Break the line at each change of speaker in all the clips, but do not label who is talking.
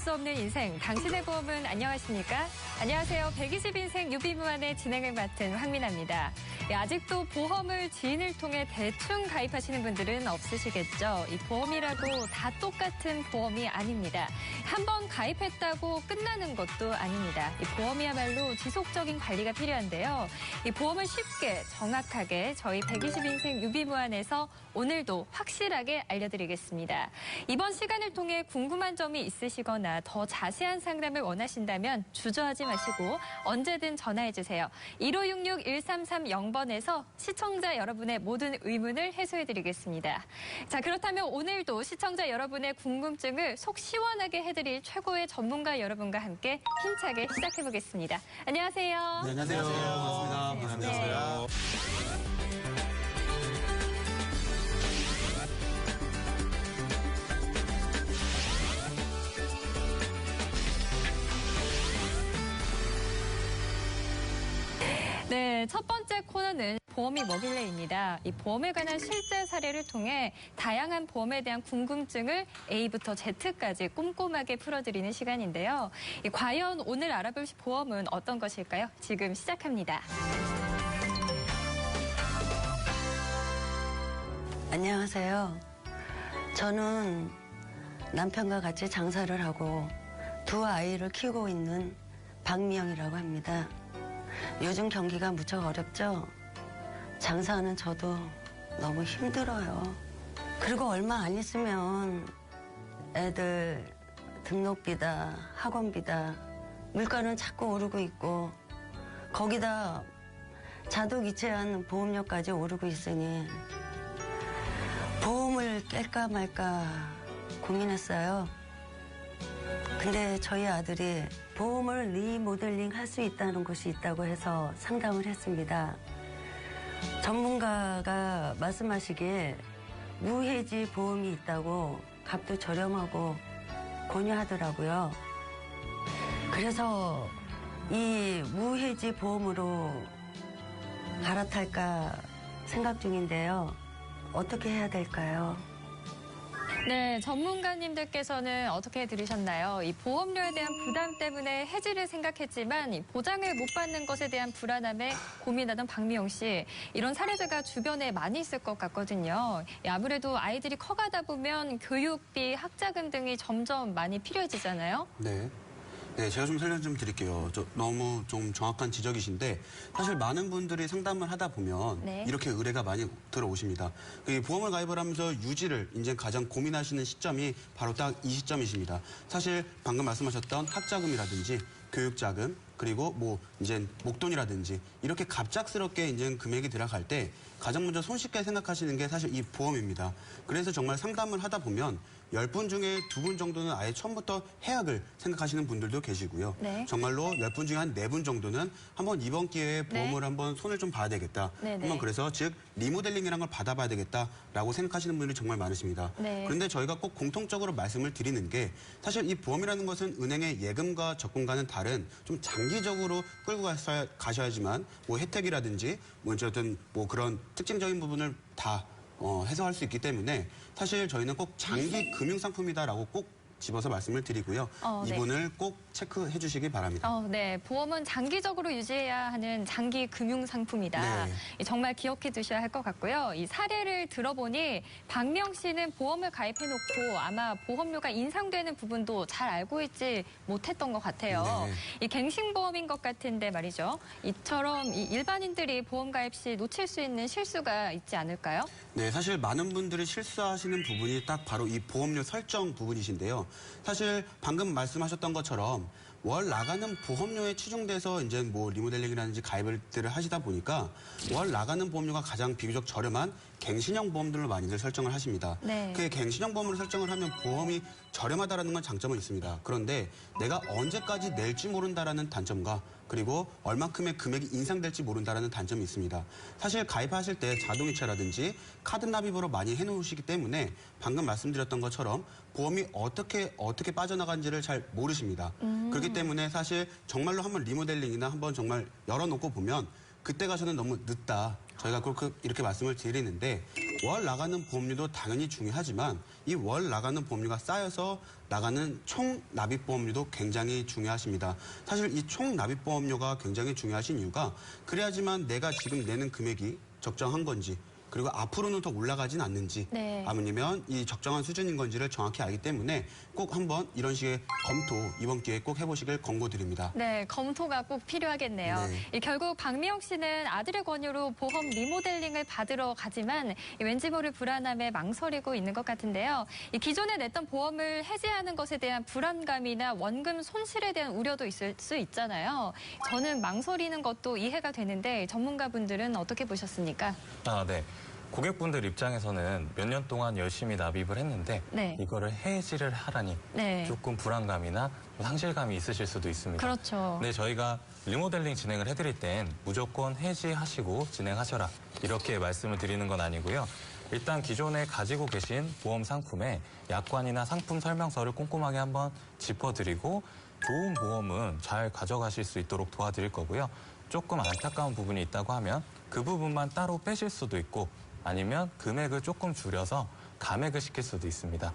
수 없는 인생, 당신의 보험은 안녕하십니까? 안녕하세요. 120인생 유비무한의 진행을 맡은 황민아입니다. 아직도 보험을 지인을 통해 대충 가입하시는 분들은 없으시겠죠? 이 보험이라고 다 똑같은 보험이 아닙니다. 한 번 가입했다고 끝나는 것도 아닙니다. 이 보험이야말로 지속적인 관리가 필요한데요. 이 보험을 쉽게, 정확하게 저희 120인생 유비무한에서 오늘도 확실하게 알려드리겠습니다. 이번 시간을 통해 궁금한 점이 있으시거나 더 자세한 상담을 원하신다면 주저하지 마시고 언제든 전화해주세요. 1566-1330번에서 시청자 여러분의 모든 의문을 해소해드리겠습니다. 자, 그렇다면 오늘도 시청자 여러분의 궁금증을 속 시원하게 해드릴 최고의 전문가 여러분과 함께 힘차게 시작해보겠습니다. 안녕하세요.
네, 안녕하세요. 반갑습니다.
안녕하세요. 네, 첫 번째 코너는 보험이 뭐길래입니다. 이 보험에 관한 실제 사례를 통해 다양한 보험에 대한 궁금증을 A부터 Z까지 꼼꼼하게 풀어드리는 시간인데요. 과연 오늘 알아볼 보험은 어떤 것일까요? 지금 시작합니다.
안녕하세요. 저는 남편과 같이 장사를 하고 두 아이를 키우고 있는 박미영이라고 합니다. 요즘 경기가 무척 어렵죠? 장사하는 저도 너무 힘들어요. 그리고 얼마 안 있으면 애들 등록비다, 학원비다, 물가는 자꾸 오르고 있고 거기다 자동이체한 보험료까지 오르고 있으니 보험을 깰까 말까 고민했어요. 근데 저희 아들이 보험을 리모델링 할 수 있다는 곳이 있다고 해서 상담을 했습니다. 전문가가 말씀하시기에 무해지 보험이 있다고 값도 저렴하고 권유하더라고요. 그래서 이 무해지 보험으로 갈아탈까 생각 중인데요. 어떻게 해야 될까요?
네, 전문가님들께서는 어떻게 들으셨나요? 이 보험료에 대한 부담 때문에 해지를 생각했지만 이 보장을 못 받는 것에 대한 불안함에 고민하던 박미영 씨. 이런 사례자가 주변에 많이 있을 것 같거든요. 아무래도 아이들이 커가다 보면 교육비, 학자금 등이 점점 많이 필요해지잖아요.
네, 제가 좀 설명 좀 드릴게요. 너무 좀 정확한 지적이신데 사실 많은 분들이 상담을 하다 보면 이렇게 의뢰가 많이 들어오십니다. 보험을 가입을 하면서 유지를 이제 가장 고민하시는 시점이 바로 딱 이 시점이십니다. 사실 방금 말씀하셨던 학자금이라든지 교육자금 그리고 뭐 이제 목돈이라든지 이렇게 갑작스럽게 이제 금액이 들어갈 때 가장 먼저 손쉽게 생각하시는 게 사실 이 보험입니다. 그래서 정말 상담을 하다 보면 10분 중에 2분 정도는 아예 처음부터 해약을 생각하시는 분들도 계시고요. 정말로 10분 중에 한 4분 정도는 한번 이번 기회에 보험을 한번 손을 좀 봐야 되겠다. 한번 그래서 즉 리모델링이라는 걸 받아봐야 되겠다라고 생각하시는 분들이 정말 많으십니다. 그런데 저희가 꼭 공통적으로 말씀을 드리는 게 사실 이 보험이라는 것은 은행의 예금과 적금과는 다른 좀 장기적으로 끌고 가셔야지만 뭐 혜택이라든지 뭐 어쨌든 뭐 그런 특징적인 부분을 다 해소할 수 있기 때문에 사실 저희는 꼭 장기 금융상품이다라고 꼭 집어서 말씀을 드리고요. 이분을 꼭 체크해 주시기 바랍니다.
네, 보험은 장기적으로 유지해야 하는 장기 금융 상품이다. 정말 기억해 두셔야 할 것 같고요. 이 사례를 들어보니 박명 씨는 보험을 가입해놓고 아마 보험료가 인상되는 부분도 잘 알고 있지 못했던 것 같아요. 이 갱신보험인 것 같은데 말이죠. 이처럼 이 일반인들이 보험 가입 시 놓칠 수 있는 실수가 있지 않을까요?
네, 사실 많은 분들이 실수하시는 부분이 딱 바로 이 보험료 설정 부분이신데요. 사실 방금 말씀하셨던 것처럼 월 나가는 보험료에 치중돼서 이제 뭐 리모델링이라든지 가입들을 하시다 보니까 월 나가는 보험료가 가장 비교적 저렴한 갱신형 보험들로 많이들 설정을 하십니다. 그 갱신형 보험으로 설정을 하면 보험이 저렴하다는 건 장점은 있습니다. 그런데 내가 언제까지 낼지 모른다라는 단점과 그리고 얼만큼의 금액이 인상될지 모른다라는 단점이 있습니다. 사실 가입하실 때 자동이체라든지 카드 납입으로 많이 해놓으시기 때문에 방금 말씀드렸던 것처럼 보험이 어떻게 빠져나간지를 잘 모르십니다. 그렇기 때문에 사실 정말로 한번 리모델링이나 한번 정말 열어놓고 보면 그때 가서는 너무 늦다. 저희가 이렇게 말씀을 드리는데 월 나가는 보험료도 당연히 중요하지만 이 월 나가는 보험료가 쌓여서 나가는 총 납입 보험료도 굉장히 중요하십니다. 사실 이 총 납입 보험료가 굉장히 중요하신 이유가 그래야지만 내가 지금 내는 금액이 적정한 건지 그리고 앞으로는 더 올라가진 않는지
네.
아니면 이 적정한 수준인 건지를 정확히 알기 때문에 꼭 한번 이런 식의 검토 이번 기회에 꼭 해보시길 권고드립니다.
네, 검토가 꼭 필요하겠네요.
네.
결국 박미영 씨는 아들의 권유로 보험 리모델링을 받으러 가지만 왠지 모를 불안함에 망설이고 있는 것 같은데요. 기존에 냈던 보험을 해지하는 것에 대한 불안감이나 원금 손실에 대한 우려도 있을 수 있잖아요. 저는 망설이는 것도 이해가 되는데 전문가분들은 어떻게 보셨습니까?
네. 고객분들 입장에서는 몇 년 동안 열심히 납입을 했는데
네.
이거를 해지를 하라니
네.
조금 불안감이나 상실감이 있으실 수도 있습니다.
그렇죠.
근데 저희가 리모델링 진행을 해드릴 땐 무조건 해지하시고 진행하셔라 이렇게 말씀을 드리는 건 아니고요. 일단 기존에 가지고 계신 보험 상품에 약관이나 상품 설명서를 꼼꼼하게 한번 짚어드리고 좋은 보험은 잘 가져가실 수 있도록 도와드릴 거고요. 조금 안타까운 부분이 있다고 하면 그 부분만 따로 빼실 수도 있고 아니면 금액을 조금 줄여서 감액을 시킬 수도 있습니다.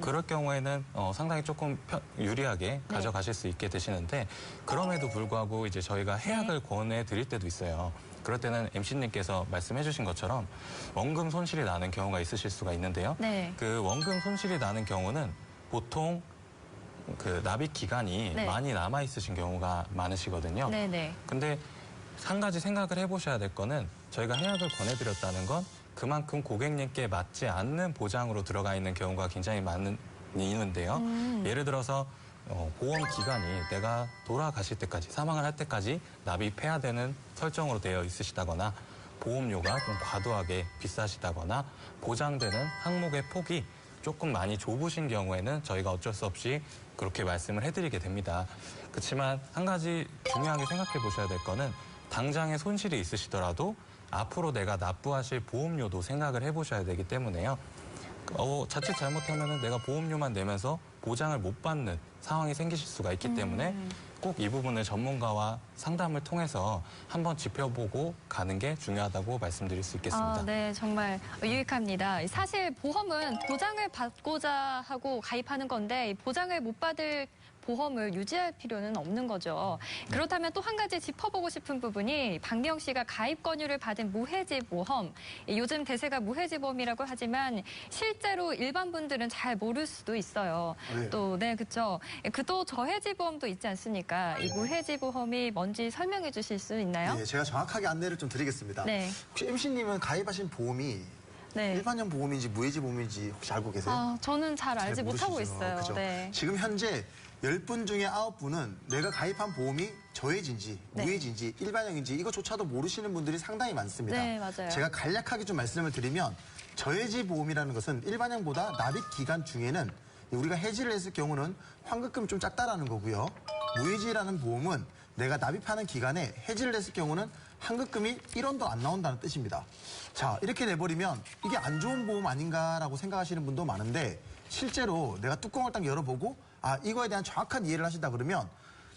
그럴 경우에는 상당히 조금 유리하게 가져가실 수 있게 되시는데 그럼에도 불구하고 이제 저희가 해약을 권해드릴 때도 있어요. 그럴 때는 MC님께서 말씀해 주신 것처럼 원금 손실이 나는 경우가 있으실 수가 있는데요.
네.
그 원금 손실이 나는 경우는 보통 그 납입 기간이
네.
많이 남아 있으신 경우가 많으시거든요.
네네.
근데 한 가지 생각을 해보셔야 될 거는 저희가 해약을 권해드렸다는 건 그만큼 고객님께 맞지 않는 보장으로 들어가 있는 경우가 굉장히 있는데요. 예를 들어서 보험 기간이 내가 돌아가실 때까지 사망을 할 때까지 납입해야 되는 설정으로 되어 있으시다거나 보험료가 좀 과도하게 비싸시다거나 보장되는 항목의 폭이 조금 많이 좁으신 경우에는 저희가 어쩔 수 없이 그렇게 말씀을 해드리게 됩니다. 그렇지만 한 가지 중요하게 생각해 보셔야 될 거는 당장의 손실이 있으시더라도 앞으로 내가 납부하실 보험료도 생각을 해보셔야 되기 때문에요. 자칫 잘못하면 내가 보험료만 내면서 보장을 못 받는 상황이 생기실 수가 있기 때문에 꼭 이 부분을 전문가와 상담을 통해서 한번 짚어보고 가는 게 중요하다고 말씀드릴 수 있겠습니다.
네, 정말 유익합니다. 사실 보험은 보장을 받고자 하고 가입하는 건데 이 보장을 못 받을 보험을 유지할 필요는 없는 거죠. 그렇다면 또 한 가지 짚어보고 싶은 부분이 박미영 씨가 가입 권유를 받은 무해지 보험. 요즘 대세가 무해지 보험이라고 하지만 실제로 일반 분들은 잘 모를 수도 있어요.
네.
또, 네, 그렇죠. 또 저해지 보험도 있지 않습니까? 이 무해지 보험이 뭔지 설명해 주실 수 있나요?
네, 제가 정확하게 안내를 좀 드리겠습니다.
네.
혹시 MC님은 가입하신 보험이
네.
일반형 보험인지 무해지 보험인지 혹시 알고 계세요?
저는 잘 알지 못하고
모르시죠?
있어요.
그죠?
네.
지금 현재 10분 중에 9분은 내가 가입한 보험이 저해지인지
네.
무해지인지 일반형인지 이거조차도 모르시는 분들이 상당히 많습니다.
네, 맞아요.
제가 간략하게 좀 말씀을 드리면 저해지 보험이라는 것은 일반형보다 납입 기간 중에는 우리가 해지를 했을 경우는 환급금이 좀 작다라는 거고요. 무해지라는 보험은 내가 납입하는 기간에 해지를 했을 경우는 환급금이 1원도 안 나온다는 뜻입니다. 자, 이렇게 내버리면 이게 안 좋은 보험 아닌가라고 생각하시는 분도 많은데 실제로 내가 뚜껑을 딱 열어보고 이거에 대한 정확한 이해를 하시다 그러면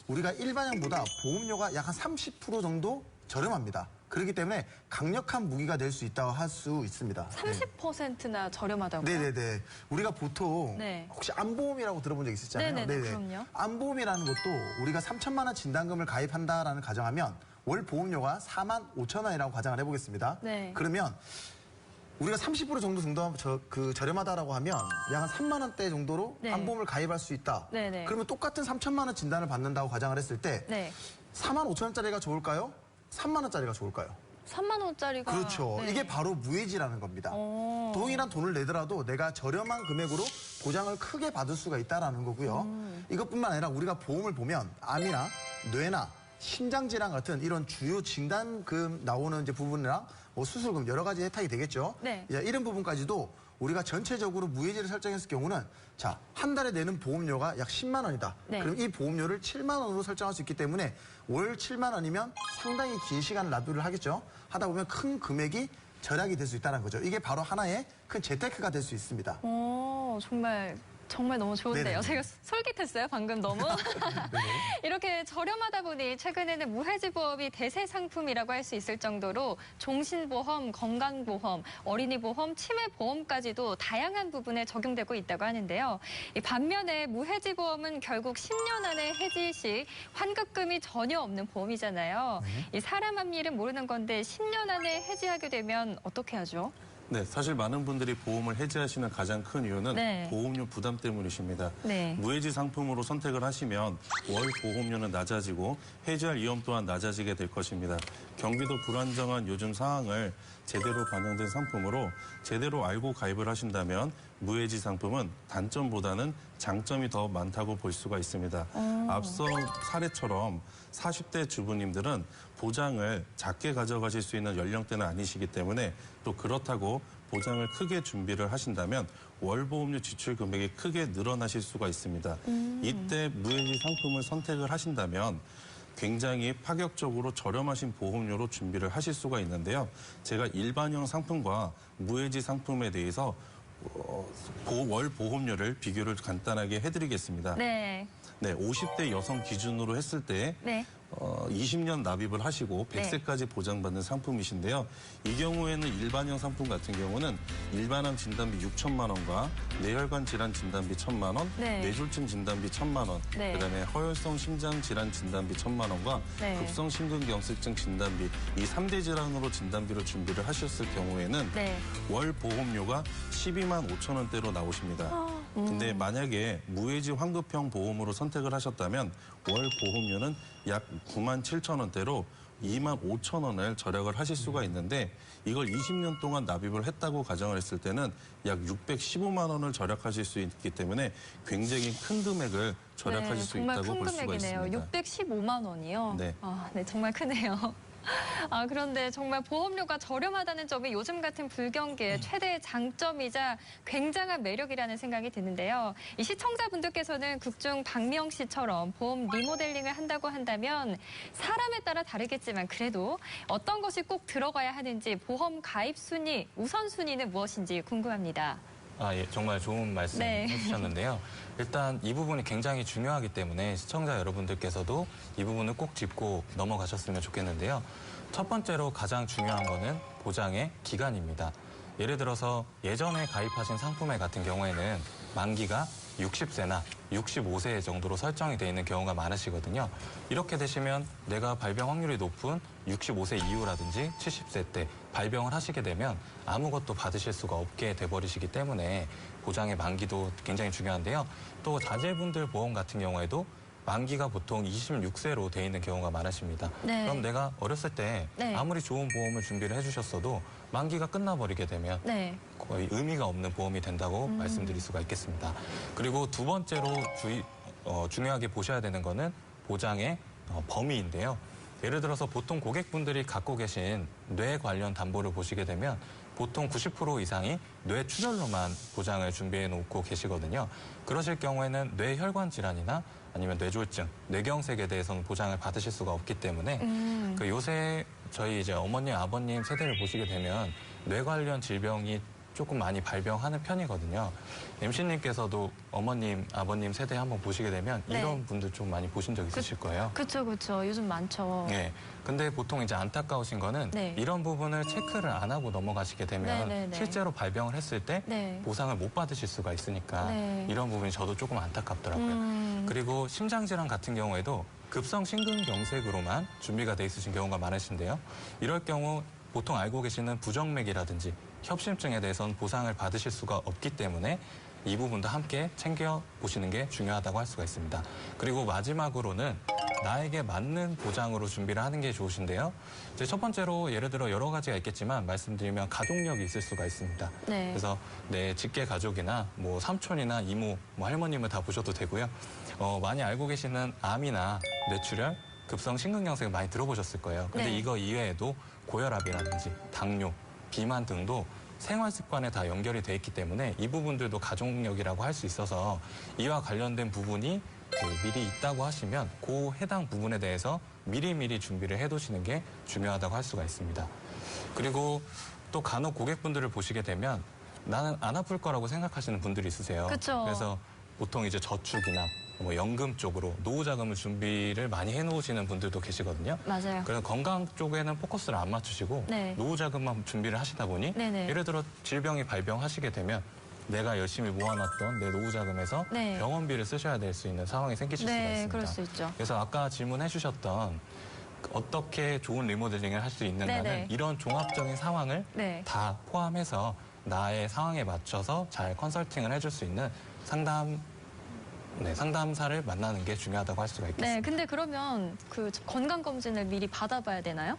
우리가 일반형보다 보험료가 약 한 30% 정도 저렴합니다. 그렇기 때문에 강력한 무기가 될 수 있다고 할 수 있습니다.
30%나 저렴하다고요?
네네네. 우리가 보통
네.
혹시 안보험이라고 들어본 적 있으시잖아요.
네네네, 그럼요.
안보험이라는 것도 우리가 3천만 원 진단금을 가입한다라는 가정하면 월 보험료가 4만 5천 원이라고 가정을 해보겠습니다.
네.
그러면 우리가 30% 정도 저렴하다라고 하면 약 한 3만 원대 정도로
네.
안보험을 가입할 수 있다.
네네.
그러면 똑같은 3천만 원 진단을 받는다고 가정을 했을 때
네.
4만 5천 원짜리가 좋을까요? 3만 원짜리가 좋을까요?
3만 원짜리가
그렇죠.
네.
이게 바로 무해지라는 겁니다. 동일한 돈을 내더라도 내가 저렴한 금액으로 보장을 크게 받을 수가 있다는 거고요. 이것뿐만 아니라 우리가 보험을 보면 암이나 뇌나 심장질환 같은 이런 주요 진단금 나오는 이제 부분이랑 수술금 여러 가지 혜택이 되겠죠.
네.
이런 부분까지도 우리가 전체적으로 무해지를 설정했을 경우는 자, 한 달에 내는 보험료가 약 10만 원이다.
네.
그럼 이 보험료를 7만 원으로 설정할 수 있기 때문에 월 7만 원이면 상당히 긴 시간을 납부를 하겠죠. 하다 보면 큰 금액이 절약이 될 수 있다는 거죠. 이게 바로 하나의 큰 재테크가 될 수 있습니다.
정말 정말 너무 좋은데요.
네네.
제가 솔깃했어요, 방금 너무. 이렇게 저렴하다 보니 최근에는 무해지보험이 대세 상품이라고 할 수 있을 정도로 종신보험, 건강보험, 어린이보험, 치매보험까지도 다양한 부분에 적용되고 있다고 하는데요. 이 반면에 무해지보험은 결국 10년 안에 해지 시 환급금이 전혀 없는 보험이잖아요. 이 사람 앞일은 모르는 건데 10년 안에 해지하게 되면 어떻게 하죠?
네, 사실 많은 분들이 보험을 해지하시는 가장 큰 이유는
네.
보험료 부담 때문이십니다.
네.
무해지 상품으로 선택을 하시면 월 보험료는 낮아지고 해지할 위험 또한 낮아지게 될 것입니다. 경기도 불안정한 요즘 상황을 제대로 반영된 상품으로 제대로 알고 가입을 하신다면 무해지 상품은 단점보다는 장점이 더 많다고 볼 수가 있습니다. 앞서 사례처럼 40대 주부님들은 보장을 작게 가져가실 수 있는 연령대는 아니시기 때문에 또 그렇다고 보장을 크게 준비를 하신다면 월 보험료 지출 금액이 크게 늘어나실 수가 있습니다. 이때 무해지 상품을 선택을 하신다면 굉장히 파격적으로 저렴하신 보험료로 준비를 하실 수가 있는데요. 제가 일반형 상품과 무해지 상품에 대해서 월 보험료를 비교를 간단하게 해드리겠습니다.
네.
네, 50대 여성 기준으로 했을 때
네.
20년 납입을 하시고 100세까지 보장받는 상품이신데요. 이 경우에는 일반형 상품 같은 경우는 일반암 진단비 6천만 원과 뇌혈관 질환 진단비 1,000만 원,
네.
뇌졸중 진단비 1,000만 원,
네.
그다음에 허혈성 심장 질환 진단비 1,000만 원과
네.
급성 심근경색증 진단비 이 3대 질환으로 진단비로 준비를 하셨을 경우에는
네.
월 보험료가 12만 5천 원대로 나오십니다. 근데 만약에 무해지 환급형 보험으로 선택을 하셨다면 월 보험료는 약 9만 7천 원대로 2만 5천 원을 절약을 하실 수가 있는데 이걸 20년 동안 납입을 했다고 가정을 했을 때는 약 615만 원을 절약하실 수 있기 때문에 굉장히 큰 금액을 절약하실 수
정말
있다고
큰
볼 수가
금액이네요.
있습니다.
615만 원이요?
네.
아, 네, 정말 크네요. 아, 그런데 정말 보험료가 저렴하다는 점이 요즘 같은 불경기의 최대의 장점이자 굉장한 매력이라는 생각이 드는데요. 이 시청자분들께서는 극중 박미영 씨처럼 보험 리모델링을 한다고 한다면 사람에 따라 다르겠지만 그래도 어떤 것이 꼭 들어가야 하는지 보험 가입 순위, 우선순위는 무엇인지 궁금합니다.
아, 예, 정말 좋은 말씀
네.
해주셨는데요. 일단 이 부분이 굉장히 중요하기 때문에 시청자 여러분들께서도 이 부분을 꼭 짚고 넘어가셨으면 좋겠는데요. 첫 번째로 가장 중요한 거는 보장의 기간입니다. 예를 들어서 예전에 가입하신 상품에 같은 경우에는 만기가 60세나 65세 정도로 설정이 되어 있는 경우가 많으시거든요. 이렇게 되시면 내가 발병 확률이 높은 65세 이후라든지 70세 때 발병을 하시게 되면 아무것도 받으실 수가 없게 돼버리시기 때문에 보장의 만기도 굉장히 중요한데요. 또 자제분들 보험 같은 경우에도 만기가 보통 26세로 돼 있는 경우가 많으십니다.
네.
그럼 내가 어렸을 때
네.
아무리 좋은 보험을 준비를 해주셨어도 만기가 끝나버리게 되면
네.
거의 의미가 없는 보험이 된다고 말씀드릴 수가 있겠습니다. 그리고 두 번째로 중요하게 보셔야 되는 거는 보장의 범위인데요. 예를 들어서 보통 고객분들이 갖고 계신 뇌 관련 담보를 보시게 되면 보통 90% 이상이 뇌 출혈로만 보장을 준비해 놓고 계시거든요. 그러실 경우에는 뇌혈관 질환이나 아니면 뇌졸중, 뇌경색에 대해서는 보장을 받으실 수가 없기 때문에 그 요새 저희 이제 어머님, 아버님 세대를 보시게 되면 뇌 관련 질병이 조금 많이 발병하는 편이거든요. MC님께서도 어머님, 아버님 세대 한번 보시게 되면
네.
이런 분들 좀 많이 보신 적 있으실 거예요.
그렇죠. 요즘 많죠.
네. 근데 보통 이제 안타까우신 거는
네.
이런 부분을 체크를 안 하고 넘어가시게 되면
네, 네, 네.
실제로 발병을 했을 때
네.
보상을 못 받으실 수가 있으니까
네.
이런 부분이 저도 조금 안타깝더라고요. 그리고 심장질환 같은 경우에도 급성 심근경색으로만 준비가 돼 있으신 경우가 많으신데요. 이럴 경우 보통 알고 계시는 부정맥이라든지 협심증에 대해서는 보상을 받으실 수가 없기 때문에 이 부분도 함께 챙겨보시는 게 중요하다고 할 수가 있습니다. 그리고 마지막으로는 나에게 맞는 보장으로 준비를 하는 게 좋으신데요. 이제 첫 번째로 예를 들어 여러 가지가 있겠지만 말씀드리면 가족력이 있을 수가 있습니다.
네.
그래서 내 직계 가족이나 뭐 삼촌이나 이모, 뭐 할머님을 다 보셔도 되고요. 많이 알고 계시는 암이나 뇌출혈, 급성 심근경색 많이 들어보셨을 거예요. 근데
네.
이거 이외에도 고혈압이라든지 당뇨, 비만 등도 생활 습관에 다 연결이 돼 있기 때문에 이 부분들도 가족력이라고 할 수 있어서 이와 관련된 부분이 미리 있다고 하시면 그 해당 부분에 대해서 미리미리 준비를 해두시는 게 중요하다고 할 수가 있습니다. 그리고 또 간혹 고객분들을 보시게 되면 나는 안 아플 거라고 생각하시는 분들이 있으세요.
그쵸.
그래서 보통 이제 저축이나 뭐 연금 쪽으로 노후 자금을 준비를 많이 해놓으시는 분들도 계시거든요.
맞아요.
그래서 건강 쪽에는 포커스를 안 맞추시고
네.
노후 자금만 준비를 하시다 보니
네네.
예를 들어 질병이 발병하시게 되면 내가 열심히 모아놨던 내 노후 자금에서
네.
병원비를 쓰셔야 될 수 있는 상황이 생기실 수가
네,
있습니다.
그럴 수 있죠.
그래서 아까 질문해 주셨던 어떻게 좋은 리모델링을 할 수 있는가는
네네.
이런 종합적인 상황을
네.
다 포함해서 나의 상황에 맞춰서 잘 컨설팅을 해줄 수 있는 상담사를 만나는 게 중요하다고 할 수가 있겠습니다.
네, 근데 그러면 그 건강검진을 미리 받아봐야 되나요?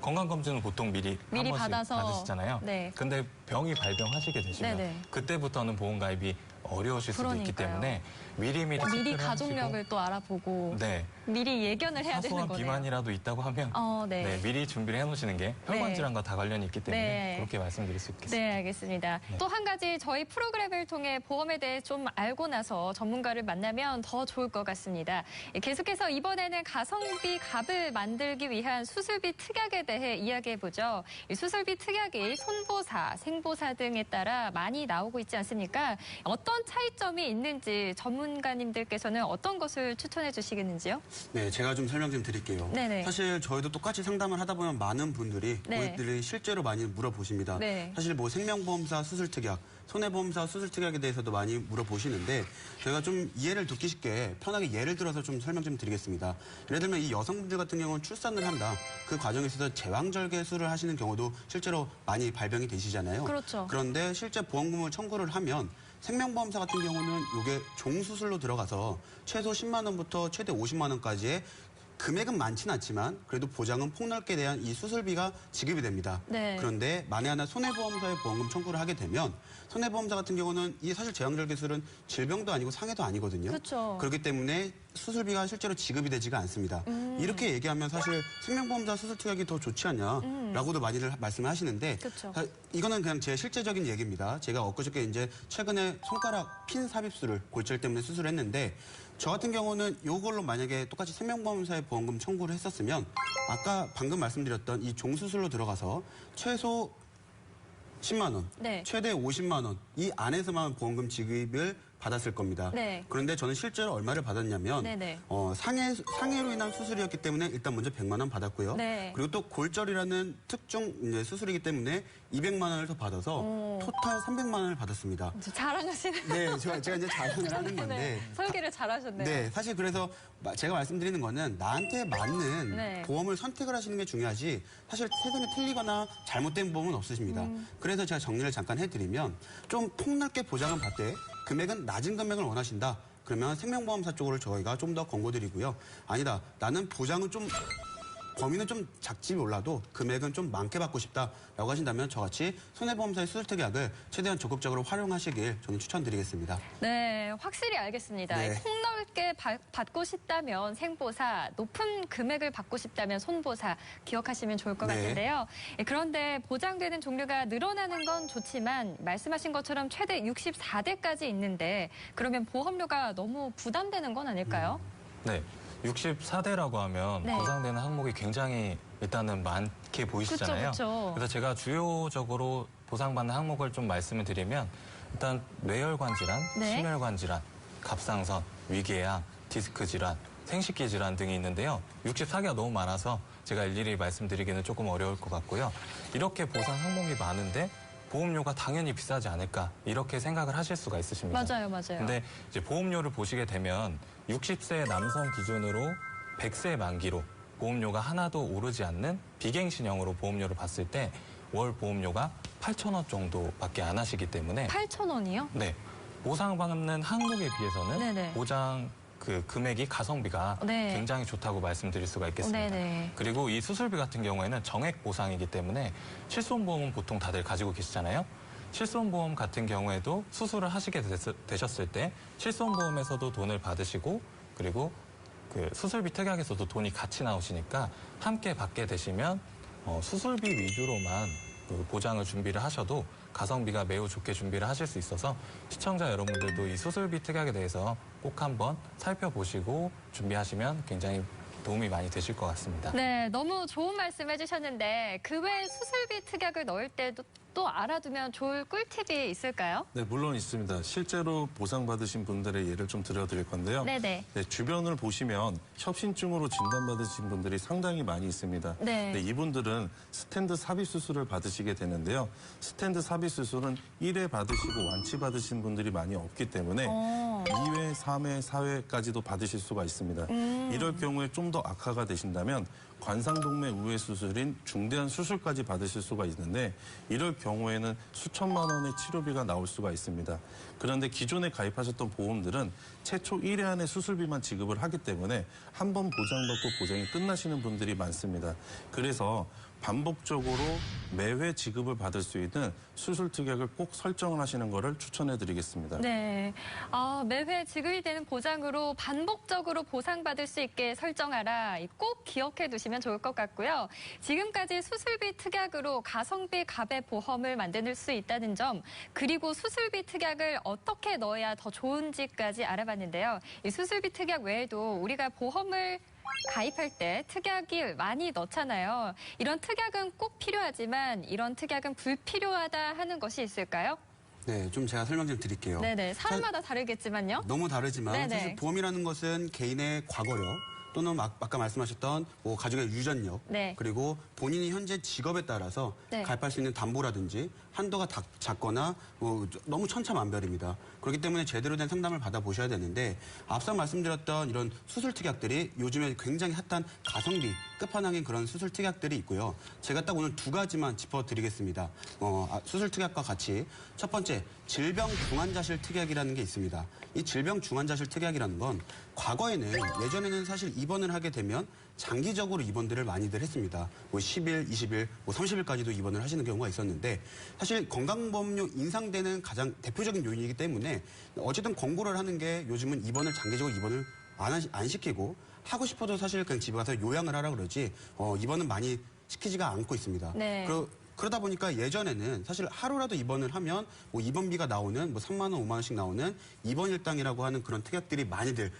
건강검진은 보통 미리 한 번씩
받아서
받으시잖아요.
네.
근데 병이 발병하시게 되시면
네네.
그때부터는 보험가입이 어려우실 수도 있기
그러니까요.
때문에 미리
미리
체크를
가족력을
하시고,
또 알아보고
네.
미리 예견을 해야 되는
사소한
거네요.
비만이라도 있다고 하면
네.
네, 미리 준비를 해놓으시는 게 혈관
네.
질환과 다 관련이 있기 때문에
네.
그렇게 말씀드릴 수 있겠습니다.
네, 알겠습니다. 또 한 가지 저희 프로그램을 통해 보험에 대해 좀 알고 나서 전문가를 만나면 더 좋을 것 같습니다. 계속해서 이번에는 가성비 갑을 만들기 위한 수술비 특약에 대해 이야기해보죠. 이 수술비 특약이 손보사, 생보사 등에 따라 많이 나오고 있지 않습니까? 어떤 차이점이 있는지 전문가님들께서는 어떤 것을 추천해 주시겠는지요?
네, 제가 좀 설명 좀 드릴게요.
네네.
사실 저희도 똑같이 상담을 하다 보면 많은 분들이
네.
고객들이 실제로 많이 물어보십니다.
네.
사실 뭐 생명보험사 수술특약, 손해보험사 수술특약에 대해서도 많이 물어보시는데 저희가 좀 이해를 돕기 쉽게 편하게 예를 들어서 좀 설명 좀 드리겠습니다. 예를 들면 이 여성분들 같은 경우는 출산을 한다. 그 과정에 있어서 제왕절개술을 하시는 경우도 실제로 많이 발병이 되시잖아요.
그렇죠.
그런데 실제 보험금을 청구를 하면 생명보험사 같은 경우는 이게 종수술로 들어가서 최소 10만 원부터 최대 50만 원까지의 금액은 많지는 않지만 그래도 보장은 폭넓게 대한 이 수술비가 지급이 됩니다.
네.
그런데 만에 하나 손해보험사에 보험금 청구를 하게 되면 손해보험사 같은 경우는 이 사실 제왕절개술은 질병도 아니고 상해도 아니거든요.
그렇죠.
그렇기 때문에 수술비가 실제로 지급이 되지가 않습니다. 이렇게 얘기하면 사실 생명보험사 수술특약이 더 좋지 않냐라고도 많이들 말씀을 하시는데
그쵸.
이거는 그냥 제 실제적인 얘기입니다. 제가 엊그저께 이제 최근에 손가락 핀 삽입술을 골절 때문에 수술을 했는데 저 같은 경우는 이걸로 만약에 똑같이 생명보험사에 보험금 청구를 했었으면 아까 방금 말씀드렸던 이 종수술로 들어가서 최소 10만 원,
네.
최대 50만 원 이 안에서만 보험금 지급을 받았을 겁니다.
네.
그런데 저는 실제로 얼마를 받았냐면
네네.
상해로 인한 수술이었기 때문에 일단 먼저 100만 원 받았고요.
네.
그리고 또 골절이라는 특중 이제 수술이기 때문에 200만 원을 더 받아서 토탈 300만 원을 받았습니다.
자랑하시는.
네, 제가 이제 자랑을 하는 건데.
네, 설계를 잘하셨네요.
네, 사실 그래서 제가 말씀드리는 거는 나한테 맞는
네.
보험을 선택을 하시는 게 중요하지 사실 세상에 틀리거나 잘못된 보험은 없으십니다. 그래서 제가 정리를 잠깐 해드리면 좀 폭넓게 보장을 받되 금액은 낮은 금액을 원하신다. 그러면 생명보험사 쪽으로 저희가 좀 더 권고드리고요. 아니다, 나는 보장은 좀 범위는 좀 작지 몰라도 금액은 좀 많게 받고 싶다라고 하신다면 저같이 손해보험사의 수술특약을 최대한 적극적으로 활용하시길 저는 추천드리겠습니다.
네, 확실히 알겠습니다.
네.
폭넓게 받고 싶다면 생보사, 높은 금액을 받고 싶다면 손보사 기억하시면 좋을 것
네.
같은데요. 그런데 보장되는 종류가 늘어나는 건 좋지만 말씀하신 것처럼 최대 64대까지 있는데 그러면 보험료가 너무 부담되는 건 아닐까요?
네. 64대라고 하면
네.
보상되는 항목이 굉장히 일단은 많게 보이시잖아요.
그쵸.
그래서 제가 주요적으로 보상받는 항목을 좀 말씀을 드리면 일단 뇌혈관 질환,
네.
심혈관 질환, 갑상선, 위궤양, 디스크 질환, 생식기 질환 등이 있는데요. 64개가 너무 많아서 제가 일일이 말씀드리기는 조금 어려울 것 같고요. 이렇게 보상 항목이 많은데 보험료가 당연히 비싸지 않을까 이렇게 생각을 하실 수가 있으십니다.
맞아요.
근데 이제 보험료를 보시게 되면 60세 남성 기준으로 100세 만기로 보험료가 하나도 오르지 않는 비갱신형으로 보험료를 봤을 때 월 보험료가 8,000원 정도밖에 안 하시기 때문에
8,000원이요?
네, 보상받는 항목에 비해서는
네네.
보장 그 금액이 가성비가
네.
굉장히 좋다고 말씀드릴 수가 있겠습니다.
네네.
그리고 이 수술비 같은 경우에는 정액 보상이기 때문에 실손보험은 보통 다들 가지고 계시잖아요. 실손보험 같은 경우에도 수술을 하시게 되셨을 때 실손보험에서도 돈을 받으시고 그리고 그 수술비 특약에서도 돈이 같이 나오시니까 함께 받게 되시면 수술비 위주로만 그 보장을 준비를 하셔도 가성비가 매우 좋게 준비를 하실 수 있어서 시청자 여러분들도 이 수술비 특약에 대해서 꼭 한번 살펴보시고 준비하시면 굉장히 도움이 많이 되실 것 같습니다.
네, 너무 좋은 말씀 해주셨는데 그 외 수술비 특약을 넣을 때도 또 알아두면 좋을 꿀팁이 있을까요?
네, 물론 있습니다. 실제로 보상받으신 분들의 예를 좀 들어드릴 건데요.
네네.
네, 주변을 보시면 협심증으로 진단받으신 분들이 상당히 많이 있습니다.
네.
이분들은 스탠드 삽입 수술을 받으시게 되는데요. 스탠드 삽입 수술은 1회 받으시고 완치 받으신 분들이 많이 없기 때문에 2회, 3회, 4회까지도 받으실 수가 있습니다. 이럴 경우에 좀 더 악화가 되신다면 관상동맥 우회 수술인 중대한 수술까지 받으실 수가 있는데 이럴 경우에는 수천만 원의 치료비가 나올 수가 있습니다. 그런데 기존에 가입하셨던 보험들은 최초 1회 안에 수술비만 지급을 하기 때문에 한 번 보장받고 보장이 끝나시는 분들이 많습니다. 그래서 반복적으로 매회 지급을 받을 수 있는 수술 특약을 꼭 설정을 하시는 것을 추천해 드리겠습니다.
네. 매회 지급이 되는 보장으로 반복적으로 보상받을 수 있게 설정하라. 꼭 기억해 두시면 좋을 것 같고요. 지금까지 수술비 특약으로 가성비 갑의 보험을 만들 수 있다는 점, 그리고 수술비 특약을 어떻게 넣어야 더 좋은지까지 알아봤는데요. 이 수술비 특약 외에도 우리가 보험을 가입할 때 특약이 많이 넣잖아요. 이런 특약은 꼭 필요하지만 이런 특약은 불필요하다 하는 것이 있을까요?
네, 좀 제가 설명 좀 드릴게요.
네네. 사람마다 다르겠지만요.
너무 다르지만
네네.
사실 보험이라는 것은 개인의 과거력 또는 아까 말씀하셨던 뭐 가족의 유전력
네.
그리고 본인이 현재 직업에 따라서
네.
가입할 수 있는 담보라든지 한도가 작거나 뭐 너무 천차만별입니다. 그렇기 때문에 제대로 된 상담을 받아보셔야 되는데 앞서 말씀드렸던 이런 수술 특약들이 요즘에 굉장히 핫한 가성비 끝판왕인 그런 수술 특약들이 있고요. 제가 딱 오늘 두 가지만 짚어드리겠습니다. 수술 특약과 같이 첫 번째 질병 중환자실 특약이라는 게 있습니다. 이 질병 중환자실 특약이라는 건 과거에는 예전에는 사실 입원을 하게 되면 장기적으로 입원들을 많이들 했습니다. 뭐 10일, 20일, 뭐 30일까지도 입원을 하시는 경우가 있었는데 사실 건강보험료 인상되는 가장 대표적인 요인이기 때문에 어쨌든 권고를 하는 게 요즘은 장기적으로 입원을 안 시키고 하고 싶어도 사실 그냥 집에 가서 요양을 하라 그러지 입원은 많이 시키지가 않고 있습니다.
네.
그러다 보니까 예전에는 사실 하루라도 입원을 하면 뭐 입원비가 나오는 뭐 3만 원, 5만 원씩 나오는 입원 일당이라고 하는 그런 특약들이 많이들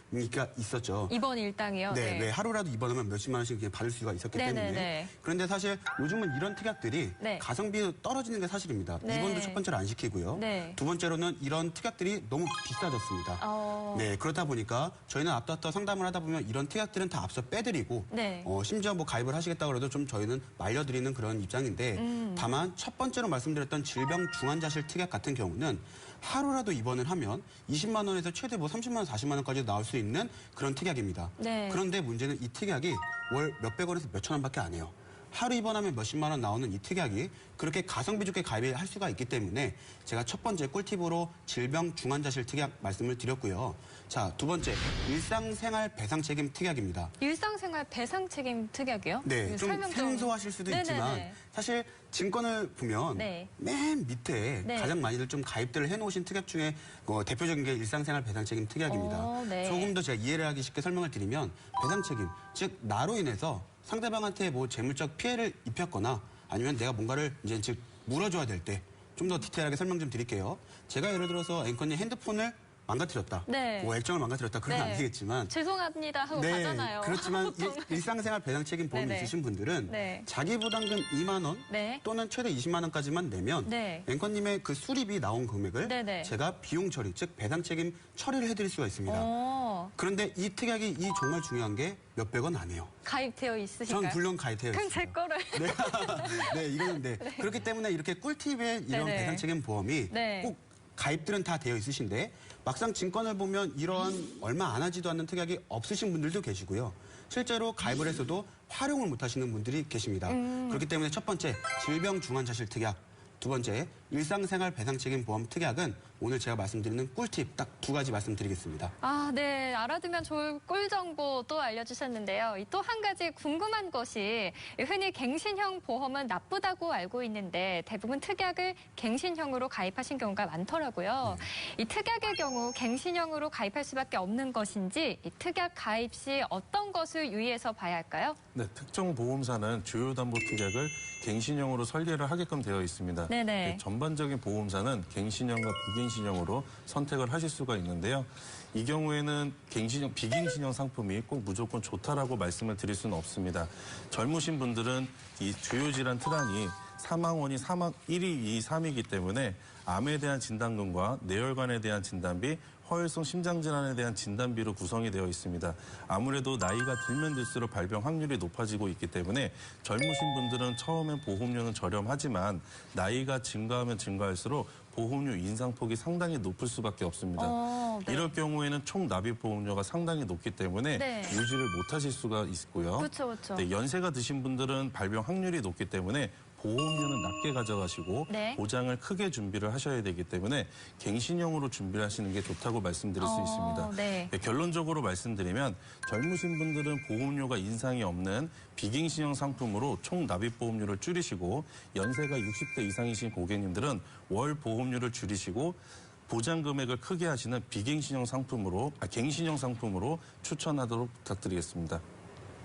있었죠.
입원 일당이요?
네, 왜 하루라도 입원하면 몇십만 원씩 그냥 받을 수가 있었기
네네네.
때문에. 그런데 사실 요즘은 이런 특약들이
네.
가성비 떨어지는 게 사실입니다.
네.
입원도 첫 번째로 안 시키고요.
네.
두 번째로는 이런 특약들이 너무 비싸졌습니다. 네, 그러다 보니까 저희는 앞서 상담을 하다 보면 이런 특약들은 다 앞서 빼드리고
네.
심지어 뭐 가입을 하시겠다고 해도 좀 저희는 말려드리는 그런 입장인데 다만 첫 번째로 말씀드렸던 질병 중환자실 특약 같은 경우는 하루라도 입원을 하면 20만 원에서 최대 뭐 30만 원, 40만 원까지 나올 수 있는 그런 특약입니다.
네.
그런데 문제는 이 특약이 월 몇백 원에서 몇천 원밖에 안 해요. 하루 입원하면 몇십만 원 나오는 이 특약이 그렇게 가성비 좋게 가입할 수가 있기 때문에 제가 첫 번째 꿀팁으로 질병 중환자실 특약 말씀을 드렸고요. 자, 두 번째 일상생활 배상 책임 특약입니다.
일상생활 배상 책임 특약이요?
네, 좀 생소하실 수도
네네네.
있지만 사실 증권을 보면
네.
맨 밑에
네.
가장 많이들 좀 가입들을 해놓으신 특약 중에 대표적인 게 일상생활 배상 책임 특약입니다.
네.
조금 더 제가 이해를 하기 쉽게 설명을 드리면 배상 책임, 즉 나로 인해서 상대방한테 뭐 재물적 피해를 입혔거나 아니면 내가 뭔가를 이제 즉 물어줘야 될 때 좀 더 디테일하게 설명 좀 드릴게요. 제가 예를 들어서 앵커님 핸드폰을 망가뜨렸다.
네.
뭐 액정을 망가뜨렸다. 그러면
네.
안 되겠지만
죄송합니다 하고
네,
가잖아요.
그렇지만 일상생활 배상 책임 보험이
네네.
있으신 분들은
네.
자기 부담금 2만 원
네.
또는 최대 20만 원까지만 내면
네.
앵커님의 그 수리비 나온 금액을
네네.
제가 비용 처리, 즉 배상 책임 처리를 해드릴 수가 있습니다. 그런데 이 특약이 정말 중요한 게 몇백 원 안 해요.
가입되어 있으신가요?
전 물론 가입되어
그럼
있어요.
제 거를.
네, 이거는 네. 그렇기 때문에 이렇게 꿀팁의 이런
네네.
배상 책임 보험이
네.
꼭 가입들은 다 되어 있으신데 막상 증권을 보면 이런 얼마 안 하지도 않는 특약이 없으신 분들도 계시고요. 실제로 가입을 해서도 활용을 못 하시는 분들이 계십니다. 그렇기 때문에 첫 번째 질병 중환자실 특약, 두 번째 일상생활 배상 책임 보험 특약은 오늘 제가 말씀드리는 꿀팁 딱 두 가지 말씀드리겠습니다.
네. 알아두면 좋을 꿀 정보 또 알려주셨는데요. 또 한 가지 궁금한 것이 흔히 갱신형 보험은 나쁘다고 알고 있는데 대부분 특약을 갱신형으로 가입하신 경우가 많더라고요. 이 특약의 경우 갱신형으로 가입할 수밖에 없는 것인지 이 특약 가입 시 어떤 것을 유의해서 봐야 할까요?
네, 특정 보험사는 주요 담보 특약을 갱신형으로 설계를 하게끔 되어 있습니다.
네네.
네, 전반적인 보험사는 갱신형과 비갱신형으로 선택을 하실 수가 있는데요. 이 경우에는 비갱신형 상품이 꼭 무조건 좋다라고 말씀을 드릴 수는 없습니다. 젊으신 분들은 이 주요 질환 틀안이 사망원이 1, 2, 3이기 때문에 암에 대한 진단금과 뇌혈관에 대한 진단비, 허혈성 심장질환에 대한 진단비로 구성이 되어 있습니다. 아무래도 나이가 들면 들수록 발병 확률이 높아지고 있기 때문에 젊으신 분들은 처음엔 보험료는 저렴하지만 나이가 증가하면 증가할수록 보험료 인상폭이 상당히 높을 수밖에 없습니다.
네.
이럴 경우에는 총 납입 보험료가 상당히 높기 때문에
네.
유지를 못하실 수가 있고요.
그렇죠.
네, 연세가 드신 분들은 발병 확률이 높기 때문에 보험료는 낮게 가져가시고
네.
보장을 크게 준비를 하셔야 되기 때문에 갱신형으로 준비를 하시는 게 좋다고 말씀드릴 수 있습니다.
네.
네, 결론적으로 말씀드리면 젊으신 분들은 보험료가 인상이 없는 비갱신형 상품으로 총 납입 보험료를 줄이시고 연세가 60대 이상이신 고객님들은 월 보험료를 줄이시고 보장 금액을 크게 하시는 비갱신형 상품으로 갱신형 상품으로 추천하도록 부탁드리겠습니다.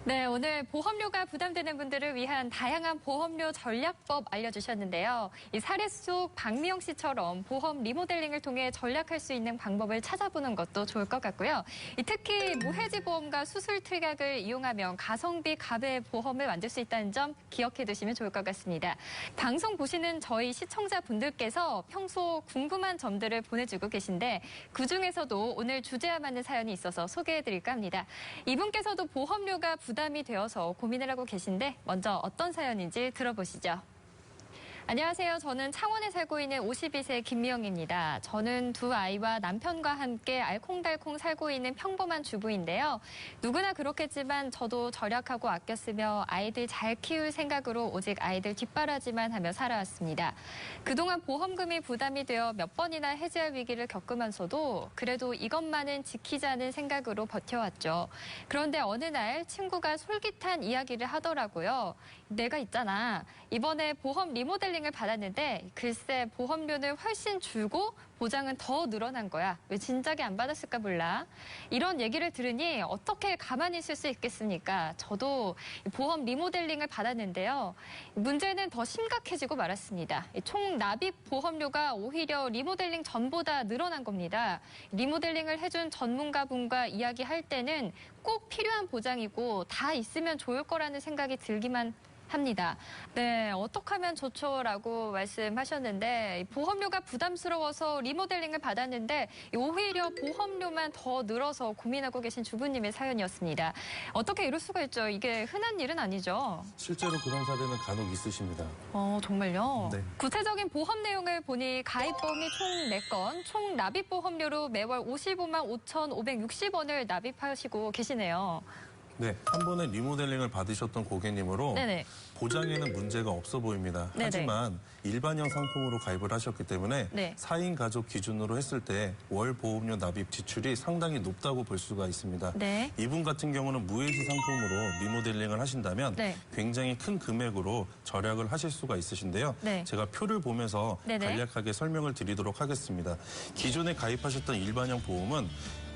네, 오늘 보험료가 부담되는 분들을 위한 다양한 보험료 전략법 알려주셨는데요. 이 사례 속 박미영 씨처럼 보험 리모델링을 통해 전략할 수 있는 방법을 찾아보는 것도 좋을 것 같고요. 특히 무해지 보험과 수술 특약을 이용하면 가성비 가배 보험을 만들 수 있다는 점 기억해 두시면 좋을 것 같습니다. 방송 보시는 저희 시청자분들께서 평소 궁금한 점들을 보내주고 계신데 그중에서도 오늘 주제와 맞는 사연이 있어서 소개해 드릴까 합니다. 이분께서도 보험료가 부담이 되어서 고민을 하고 계신데 먼저 어떤 사연인지 들어보시죠. 안녕하세요. 저는 창원에 살고 있는 52세 김미영입니다. 저는 두 아이와 남편과 함께 알콩달콩 살고 있는 평범한 주부인데요. 누구나 그렇겠지만 저도 절약하고 아껴 쓰며 아이들 잘 키울 생각으로 오직 아이들 뒷바라지만 하며 살아왔습니다. 그동안 보험금이 부담이 되어 몇 번이나 해지할 위기를 겪으면서도 그래도 이것만은 지키자는 생각으로 버텨왔죠. 그런데 어느 날 친구가 솔깃한 이야기를 하더라고요. 내가 있잖아. 이번에 보험 리모델링을 받았는데 글쎄 보험료는 훨씬 줄고 보장은 더 늘어난 거야. 왜 진작에 안 받았을까 몰라. 이런 얘기를 들으니 어떻게 가만히 있을 수 있겠습니까? 저도 보험 리모델링을 받았는데요. 문제는 더 심각해지고 말았습니다. 총 납입 보험료가 오히려 리모델링 전보다 늘어난 겁니다. 리모델링을 해준 전문가분과 이야기할 때는 꼭 필요한 보장이고 다 있으면 좋을 거라는 생각이 들기만 합니다. 네, 어떻게 하면 좋죠라고 말씀하셨는데 보험료가 부담스러워서 리모델링을 받았는데 오히려 보험료만 더 늘어서 고민하고 계신 주부님의 사연이었습니다. 어떻게 이럴 수가 있죠? 이게 흔한 일은 아니죠.
실제로 그런 사례는 간혹 있으십니다.
정말요?
네.
구체적인 보험 내용을 보니 가입범위 총 4건, 총 납입 보험료로 매월 55만 5,560원을 납입하시고 계시네요.
네, 한 번에 리모델링을 받으셨던 고객님으로
네네.
보장에는 문제가 없어 보입니다.
네네.
하지만 일반형 상품으로 가입을 하셨기 때문에
네.
4인 가족 기준으로 했을 때 월 보험료 납입 지출이 상당히 높다고 볼 수가 있습니다.
네.
이분 같은 경우는 무해지 상품으로 리모델링을 하신다면
네.
굉장히 큰 금액으로 절약을 하실 수가 있으신데요.
네.
제가 표를 보면서
네네.
간략하게 설명을 드리도록 하겠습니다. 기존에 가입하셨던 일반형 보험은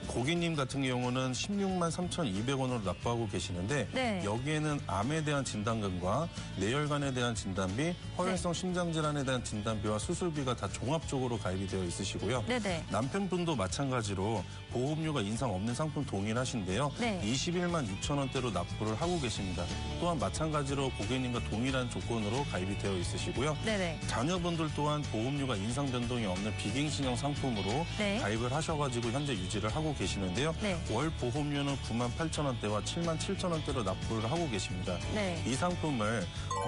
고객님 같은 경우는 16만 3,200원으로 납부하고 계시는데
네.
여기에는 암에 대한 진단금과 뇌혈관에 대한 진단비, 허혈성 심장질환에 대한 진단비와 수술비가 다 종합적으로 가입이 되어 있으시고요.
네네.
남편분도 마찬가지로 보험료가 인상 없는 상품 동일하신데요.
네.
21만 6천 원대로 납부를 하고 계십니다. 또한 마찬가지로 고객님과 동일한 조건으로 가입이 되어 있으시고요.
네네.
자녀분들 또한 보험료가 인상 변동이 없는 비갱신형 상품으로
네.
가입을 하셔가지고 현재 유지를 하고 계시는데요.
네.
월 보험료는 9만 8천 원대와 7만 7천 원대로 납부를 하고 계십니다.
네.
이 상품을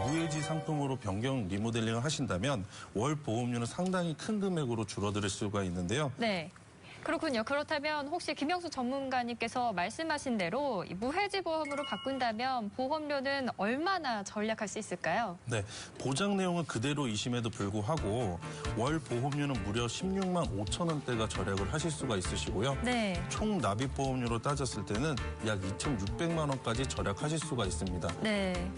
무해지 상품으로 변경 리모델링을 하신다면 월 보험료는 상당히 큰 금액으로 줄어들 수가 있는데요.
네. 그렇군요. 그렇다면 혹시 김영수 전문가님께서 말씀하신 대로 이 무해지 보험으로 바꾼다면 보험료는 얼마나 절약할 수 있을까요?
네, 보장 내용은 그대로이심에도 불구하고 월 보험료는 무려 16만 5천 원대가 절약을 하실 수가 있으시고요.
네.
총 납입 보험료로 따졌을 때는 약 2,600만 원까지 절약하실 수가 있습니다.
네.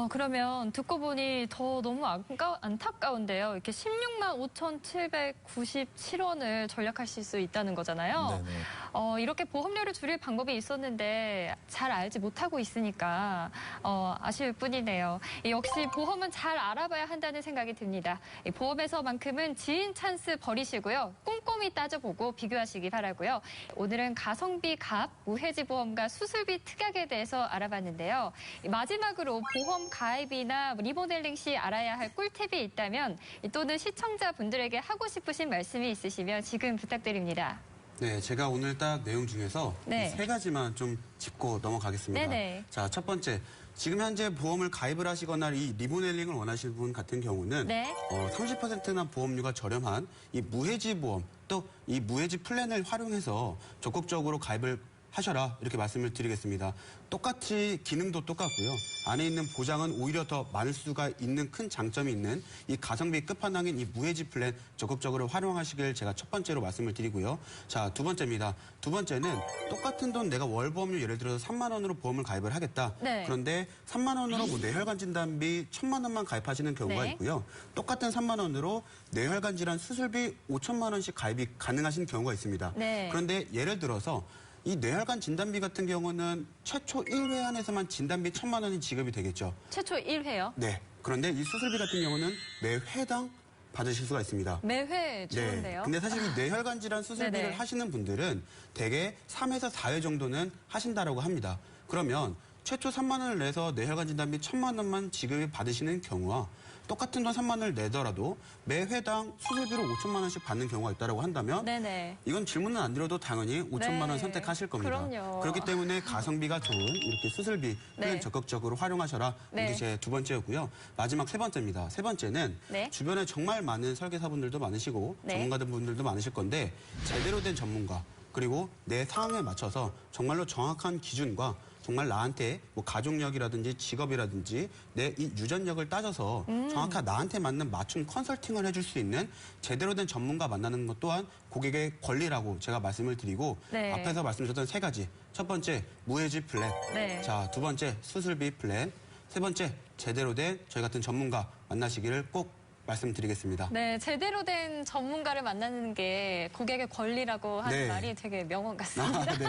그러면 듣고 보니 더 너무 안타까운데요. 이렇게 16만 5,797원을 절약하실 수 있다는 거잖아요.
네네.
이렇게 보험료를 줄일 방법이 있었는데 잘 알지 못하고 있으니까 아쉬울 뿐이네요. 역시 보험은 잘 알아봐야 한다는 생각이 듭니다. 보험에서만큼은 지인 찬스 버리시고요. 꼼꼼한 꼼꼼히 따져보고 비교하시기 바라고요. 오늘은 가성비 값, 무해지 보험과 수술비 특약에 대해서 알아봤는데요. 마지막으로 보험 가입이나 리모델링 시 알아야 할 꿀팁이 있다면 또는 시청자분들에게 하고 싶으신 말씀이 있으시면 지금 부탁드립니다.
네, 제가 오늘 딱 내용 중에서
네.
세 가지만 좀 짚고 넘어가겠습니다.
네네.
자, 첫 번째. 지금 현재 보험을 가입을 하시거나 이 리모델링을 원하시는 분 같은 경우는
네.
30%나 보험료가 저렴한 이 무해지 보험 또 이 무해지 플랜을 활용해서 적극적으로 가입을 하셔라 이렇게 말씀을 드리겠습니다. 똑같이 기능도 똑같고요. 안에 있는 보장은 오히려 더 많을 수가 있는 큰 장점이 있는 이 가성비 끝판왕인 이 무해지 플랜 적극적으로 활용하시길 제가 첫 번째로 말씀을 드리고요. 자, 두 번째입니다. 두 번째는 똑같은 돈 내가 월 보험료 예를 들어서 3만 원으로 보험을 가입을 하겠다.
네.
그런데 3만 원으로 뭐 뇌혈관 진단비 1,000만 원만 가입하시는 경우가
네.
있고요. 똑같은 3만 원으로 뇌혈관 질환 수술비 5천만 원씩 가입이 가능하신 경우가 있습니다.
네.
그런데 예를 들어서 이 뇌혈관 진단비 같은 경우는 최초 1회 안에서만 진단비 1,000만 원이 지급이 되겠죠.
최초 1회요?
네. 그런데 이 수술비 같은 경우는 매 회당 받으실 수가 있습니다.
매회 좋은데요?
네. 근데 사실 이 뇌혈관 질환 수술비를
네네.
하시는 분들은 대개 3에서 4회 정도는 하신다라고 합니다. 그러면 최초 3만 원을 내서 뇌혈관 진단비 1,000만 원만 지급을 받으시는 경우와 똑같은 돈 3만 원을 내더라도 매 회당 수술비로 5천만 원씩 받는 경우가 있다고 한다면
네네.
이건 질문은 안 드려도 당연히 5천만 원
네.
선택하실 겁니다.
그럼요.
그렇기 때문에 가성비가 좋은 이렇게 수술비 플랜
네.
적극적으로 활용하셔라.
네.
이게 제 두 번째였고요. 마지막 세 번째입니다. 세 번째는
네.
주변에 정말 많은 설계사분들도 많으시고
네.
전문가분들도 많으실 건데 제대로 된 전문가 그리고 내 상황에 맞춰서 정말로 정확한 기준과 정말 나한테 뭐 가족력이라든지 직업이라든지 내 이 유전력을 따져서 정확한 나한테 맞는 맞춤 컨설팅을 해줄 수 있는 제대로 된 전문가 만나는 것 또한 고객의 권리라고 제가 말씀을 드리고
네.
앞에서 말씀드렸던 세 가지. 첫 번째 무해지 플랜.
네.
자, 두 번째 수술비 플랜. 세 번째 제대로 된 저희 같은 전문가 만나시기를 꼭 말씀드리겠습니다.
네, 제대로 된 전문가를 만나는 게 고객의 권리라고 하는
네.
말이 되게 명언 같습니다.
네.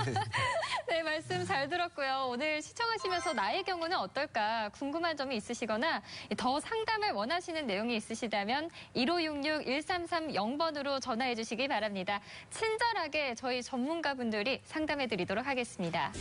네, 말씀 잘 들었고요. 오늘 시청하시면서 나의 경우는 어떨까 궁금한 점이 있으시거나 더 상담을 원하시는 내용이 있으시다면 1566-1330번으로 전화해 주시기 바랍니다. 친절하게 저희 전문가분들이 상담해 드리도록 하겠습니다.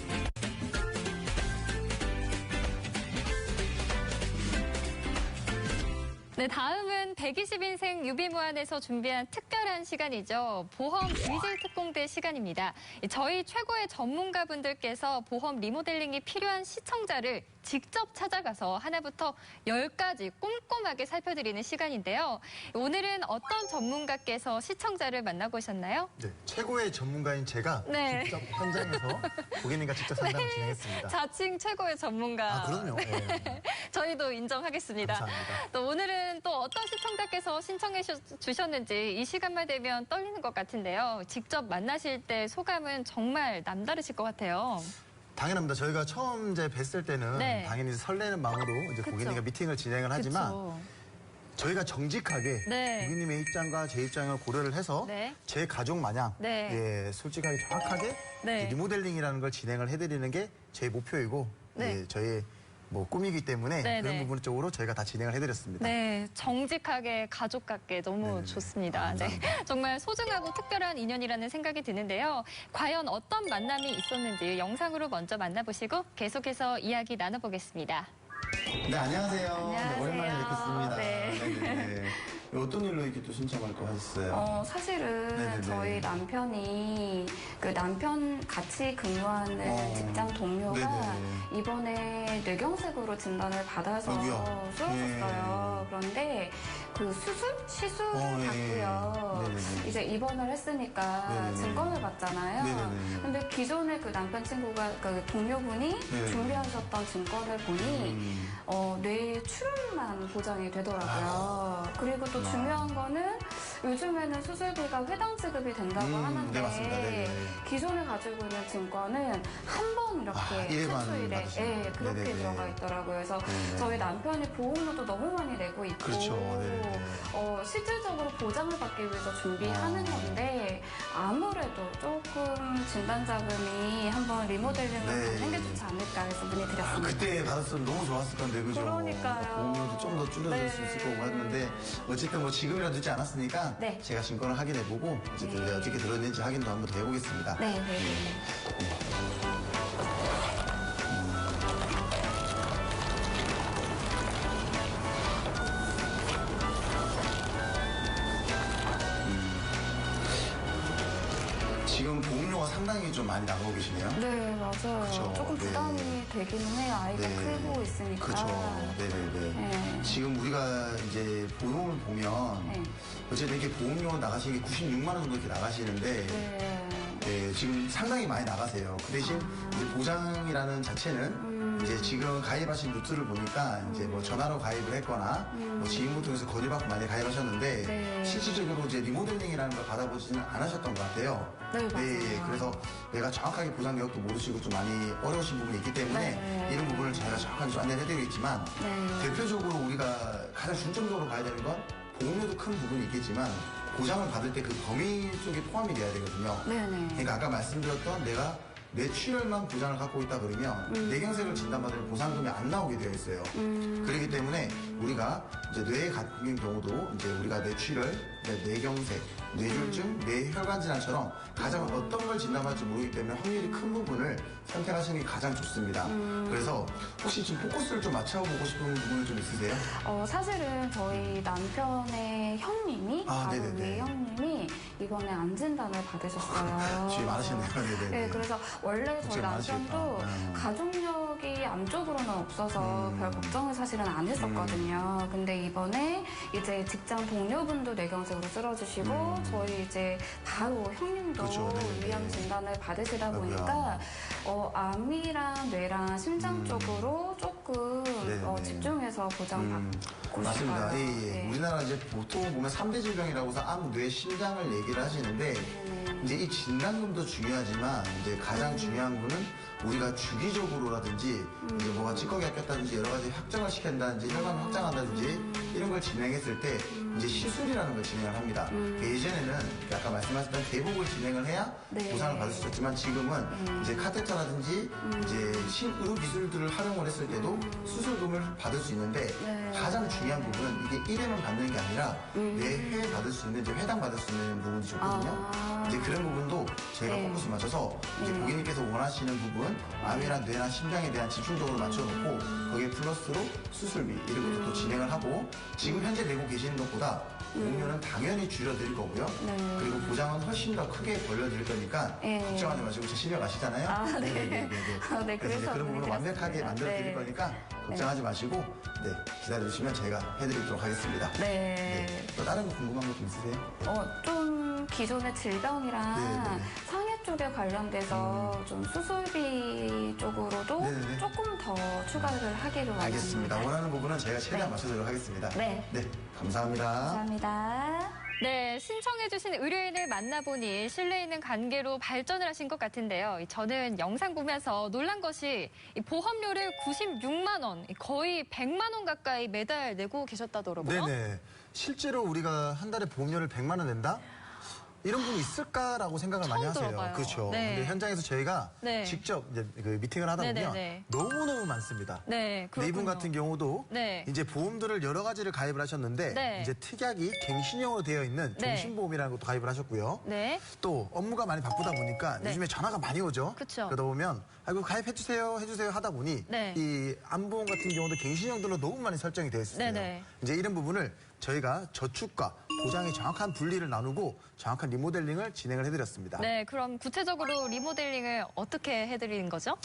네, 다음은 120인생 유비무한에서 준비한 특별한 시간이죠. 보험 VJ 특공대 시간입니다. 저희 최고의 전문가분들께서 보험 리모델링이 필요한 시청자를 직접 찾아가서 하나부터 10까지 꼼꼼하게 살펴드리는 시간인데요. 오늘은 어떤 전문가께서 시청자를 만나고 오셨나요?
네, 최고의 전문가인 제가
네.
직접 현장에서 고객님과 직접 상담을 진행했습니다.
자칭 최고의 전문가.
아, 그럼요. 네.
저희도 인정하겠습니다.
감사합니다.
또 오늘은 또 어떤 시청자께서 신청해 주셨는지 이 시간만 되면 떨리는 것 같은데요. 직접 만나실 때 소감은 정말 남다르실 것 같아요.
당연합니다. 저희가 처음 이제 뵀을 때는
네.
당연히 설레는 마음으로 이제
그쵸.
고객님과 미팅을 진행을 하지만
그쵸.
저희가 정직하게
네.
고객님의 입장과 제 입장을 고려를 해서
네.
제 가족 마냥
네.
예, 솔직하게 정확하게
네.
리모델링이라는 걸 진행을 해드리는 게 제 목표이고
네.
예, 저의 뭐 꿈이기 때문에
네,
그런
네.
부분 쪽으로 저희가 다 진행을 해드렸습니다.
네, 정직하게 가족 같게 너무
네네네.
좋습니다.
아,
네,
감사합니다.
정말 소중하고 특별한 인연이라는 생각이 드는데요. 과연 어떤 만남이 있었는지 영상으로 먼저 만나보시고 계속해서 이야기 나눠보겠습니다.
네, 안녕하세요.
안녕하세요.
네, 오랜만에 뵙겠습니다.
네.
네네네. 어떤 일로 이렇게 또 신청을 또 하셨어요?
사실은
네네네.
저희 남편이 그 남편 같이 근무하는 직장 동료가
네네.
이번에 뇌경색으로 진단을 받아서
여기요?
쓰러졌어요. 그런데 그 시술을
예.
받고요.
네네네.
이제 입원을 했으니까
네네네.
증권을 받잖아요.
네네네.
근데 기존에 그 남편 친구가 그 동료분이
네.
준비하셨던 증권을 보니 뇌 출혈만 보장이 되더라고요. 그리고 또 중요한 거는 요즘에는 수술비가 회당 지급이 된다고 하는데
네, 맞습니다. 네네.
기존에 가지고 있는 증권은 한 번 이렇게
일회만
수술에
받으시는
그렇게
네네네.
들어가 있더라고요. 그래서
네네.
저희 남편이 보험료도 너무 많이 내고 있고
그렇죠. 네네.
실질적으로 보장을 받기 위해서 준비하는 건데 아무래도 조금 조금 진단 자금이 한번 리모델링을
네.
받는 게 좋지 않을까 해서 문의드렸습니다.
그때 받았으면 너무 좋았을 건데, 그죠?
그러니까요.
보험료도 좀 더 줄여줄 수 있을 거고 했는데, 어쨌든 뭐 지금이라도 늦지 않았으니까,
네.
제가 증권을 확인해보고, 어쨌든 내가 어떻게 들어있는지 확인도 한번 더 해보겠습니다.
네, 네, 네.
지금 보험료가 상당히 좀 많이 나가고 계시네요.
네, 맞아요.
그쵸,
조금
네.
부담이 되기는 해요. 아이가 크고 있으니까.
그렇죠. 네네네.
네.
지금 우리가 이제 보험을 보면
네.
어쨌든 이렇게 보험료 나가시는 게 96만 원 정도 이렇게 나가시는데
네.
네, 지금 상당히 많이 나가세요. 그 대신 이제 보장이라는 자체는 이제 지금 가입하신 루트를 보니까 이제 뭐 전화로 가입을 했거나 뭐 지인분 통해서 거래받고 많이 가입하셨는데
네.
실질적으로 이제 리모델링이라는 걸 받아보지는 않으셨던 것 같아요.
네, 맞아요.
그래서 내가 정확하게 보장 내역도 모르시고 좀 많이 어려우신 부분이 있기 때문에
네.
이런 부분을 저희가 정확하게 좀 안내를 해드리겠지만
네.
대표적으로 우리가 가장 중점적으로 봐야 되는 건 보험료도 큰 부분이 있겠지만 보장을 받을 때 그 범위 속에 포함이 돼야 되거든요.
네네.
그러니까 아까 말씀드렸던 내가 뇌출혈만 보장을 갖고 있다 그러면 뇌경색을 진단받으면 보상금이 안 나오게 되어 있어요. 그렇기 때문에 우리가 이제 뇌에 같은 경우도 이제 우리가 뇌출혈, 뇌경색, 뇌졸중, 뇌혈관 질환처럼 가장 어떤 걸 진단받을지 모르기 때문에 확률이 큰 부분을 선택하시는 게 가장 좋습니다. 그래서 혹시 지금 포커스를 좀 맞춰보고 싶은 부분은 좀 있으세요?
사실은 저희 남편의 형님이, 바로
네네네.
위에 형님이 이번에 암 진단을 받으셨어요.
주위 많으셨네요. 네네네.
네, 그래서 원래 저희
걱정이
남편도
많으시겠다.
가족력이 암 쪽으로는 없어서 별 걱정을 사실은 안 했었거든요. 근데 이번에 이제 직장 동료분도 뇌경색으로 쓰러지시고 저희 이제 바로 형님도
그렇죠. 네네네.
위암 진단을 받으시다
아이고야.
보니까 암이랑 뇌랑 심장 쪽으로 조금
네네네.
집중해서 보장받고
맞습니다.
싶어요.
예, 예.
네.
우리나라 이제 보통 보면 3대 질병이라고 해서 암, 뇌, 심장을 얘기를 하시는데 이제 이 진단금도 중요하지만 이제 가장 중요한 거는 우리가 주기적으로라든지 이제 뭐가 찌꺼기가 꼈다든지 여러 가지 확정을 시킨다든지 혈관을 확장한다든지 이런 걸 진행했을 때 이제 시술이라는 걸 진행을 합니다. 예전에는 아까 말씀하셨던 대복을 진행을 해야
네.
보상을 받을 수 있었지만 지금은 이제 카테터라든지 이제 신의료 기술들을 활용을 했을 때도 수술금을 받을 수 있는데
네.
가장 중요한 부분은 이게 1회만 받는 게 아니라 매회 받을 수 있는 이제 회당 받을 수 있는 부분이 좋거든요. 이제 그런 부분도 저희가
네.
포커스 맞춰서 이제 고객님께서 원하시는 부분 암이나 뇌나 심장에 대한 집중적으로 맞춰놓고 거기에 플러스로 수술비 이런 것도 또 진행을 하고 지금 현재 내고 계시는 것보다 보험료는 당연히 줄여드릴 거고요.
네.
그리고 보장은 훨씬 더 크게 벌려드릴 거니까
네.
걱정하지 마시고 제 실력 아시잖아요.
네.
네네네.
네,
그래서 이제
그래서
그런 부분을 완벽하게
문의드렸습니다.
만들어드릴
네.
거니까 걱정하지 마시고 네, 기다려주시면 저희가 해드리도록 하겠습니다.
네.
또 다른 거 궁금한 거 좀 있으세요?
좀 기존의 질병이랑
네네네.
상해 쪽에 관련돼서 좀 수술비 쪽으로도
네네네.
조금 더 추가를 하기를 원합니다.
알겠습니다. 원하는 부분은 저희가 최대한
네.
맞춰드리도록 하겠습니다.
네.
감사합니다.
감사합니다.
네, 신청해주신 의뢰인을 만나보니 신뢰 있는 관계로 발전을 하신 것 같은데요. 저는 영상 보면서 놀란 것이 이 보험료를 96만 원, 거의 100만 원 가까이 매달 내고 계셨다더라고요.
네네. 실제로 우리가 한 달에 보험료를 100만 원 낸다? 이런 분이 있을까라고 생각을 많이
처음
하세요.
들어봐요.
그렇죠.
네.
근데 현장에서 저희가
네.
직접 이제 그 미팅을 하다 보면
네네네.
너무너무 많습니다.
네,
근데 이분
그렇군요.
같은 경우도
네.
이제 보험들을 여러 가지를 가입을 하셨는데
네.
이제 특약이 갱신형으로 되어 있는
네.
종신보험이라는 것도 가입을 하셨고요.
네.
또 업무가 많이 바쁘다 보니까
네.
요즘에 전화가 많이 오죠.
그쵸.
그러다 보면 아이고 가입해주세요 하다 보니
네.
이 암보험 같은 경우도 갱신형들로 너무 많이 설정이 되어 있어요.
네네.
이제 이런 부분을 저희가 저축과 보장의 정확한 분리를 나누고 정확한 리모델링을 진행을 해드렸습니다.
네, 그럼 구체적으로 리모델링을 어떻게 해드리는 거죠?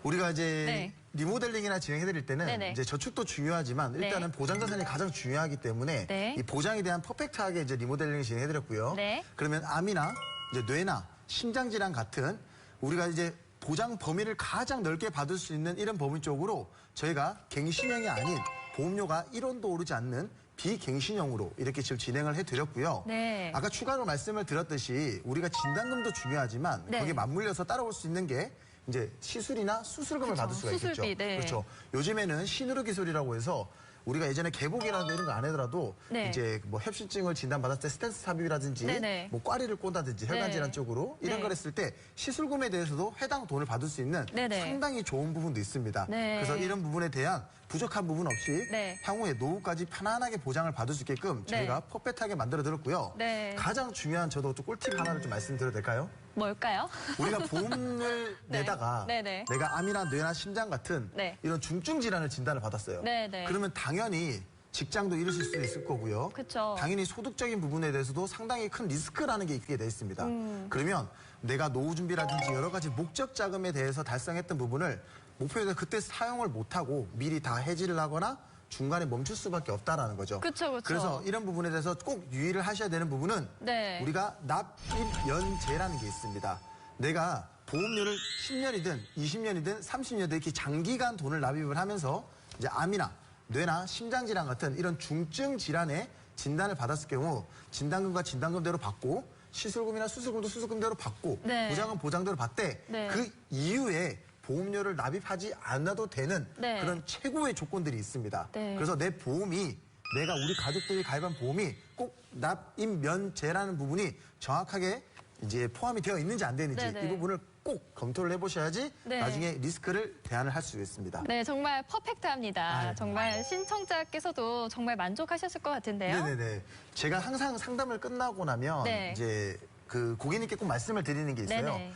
우리가 이제
네.
리모델링이나 진행해드릴 때는
네네.
이제 저축도 중요하지만 일단은
네.
보장자산이 가장 중요하기 때문에
네.
이 보장에 대한 퍼펙트하게 이제 리모델링을 진행해드렸고요.
네.
그러면 암이나 이제 뇌나 심장질환 같은 우리가 이제 보장 범위를 가장 넓게 받을 수 있는 이런 범위 쪽으로 저희가 갱신형이 아닌 보험료가 1원도 오르지 않는 비갱신형으로 이렇게 지금 진행을 해드렸고요.
네.
아까 추가로 말씀을 드렸듯이 우리가 진단금도 중요하지만
네.
거기에 맞물려서 따라올 수 있는 게 이제 시술이나 수술금을
그쵸,
받을 수가 있겠죠.
수술비, 네.
그렇죠. 요즘에는 신의료 기술이라고 해서 우리가 예전에 개복이라든가 이런 거 안 하더라도
네.
이제 뭐 협심증을 진단받았을 때 스텐스 삽입이라든지
네네.
뭐 꽈리를 꽂다든지 혈관 질환
네.
쪽으로 이런
네.
걸 했을 때 시술금에 대해서도 해당 돈을 받을 수 있는
네네.
상당히 좋은 부분도 있습니다.
네.
그래서 이런 부분에 대한 부족한 부분 없이
네.
향후에 노후까지 편안하게 보장을 받을 수 있게끔 저희가 퍼펙트하게 만들어 드렸고요.
네.
가장 중요한 저도 또 꿀팁 하나를 좀 말씀드려도 될까요?
뭘까요?
우리가 보험을
네.
내다가
네네.
내가 암이나 뇌나 심장 같은
네.
이런 중증 질환을 진단을 받았어요.
네네.
그러면 당연히 직장도 잃으실 수 있을 거고요.
그쵸.
당연히 소득적인 부분에 대해서도 상당히 큰 리스크라는 게 있게 돼 있습니다. 그러면 내가 노후 준비라든지 여러 가지 목적 자금에 대해서 달성했던 부분을 목표에 대해서 그때 사용을 못하고 미리 다 해지를 하거나 중간에 멈출 수밖에 없다라는 거죠.
그쵸, 그쵸.
그래서 이런 부분에 대해서 꼭 유의를 하셔야 되는 부분은
네.
우리가 납입연제라는 게 있습니다. 내가 보험료를 10년이든 20년이든 30년이든 이렇게 장기간 돈을 납입을 하면서 이제 암이나 뇌나 심장질환 같은 이런 중증 질환의 진단을 받았을 경우 진단금과 진단금대로 받고 시술금이나 수술금도 수술금대로 받고
네.
보장은 보장대로 받되
네.
그 이후에 보험료를 납입하지 않아도 되는
네.
그런 최고의 조건들이 있습니다.
네.
그래서 내 보험이 내가 우리 가족들이 가입한 보험이 꼭 납입면제라는 부분이 정확하게 이제 포함이 되어 있는지 안 되는지
네네.
이 부분을 꼭 검토를 해보셔야지
네.
나중에 리스크를 대안을 할 수 있습니다.
네, 정말 퍼펙트합니다.
아유.
정말 신청자께서도 정말 만족하셨을 것 같은데요.
네네네. 제가 항상 상담을 끝나고 나면
네.
이제 그 고객님께 꼭 말씀을 드리는 게 있어요.
네네.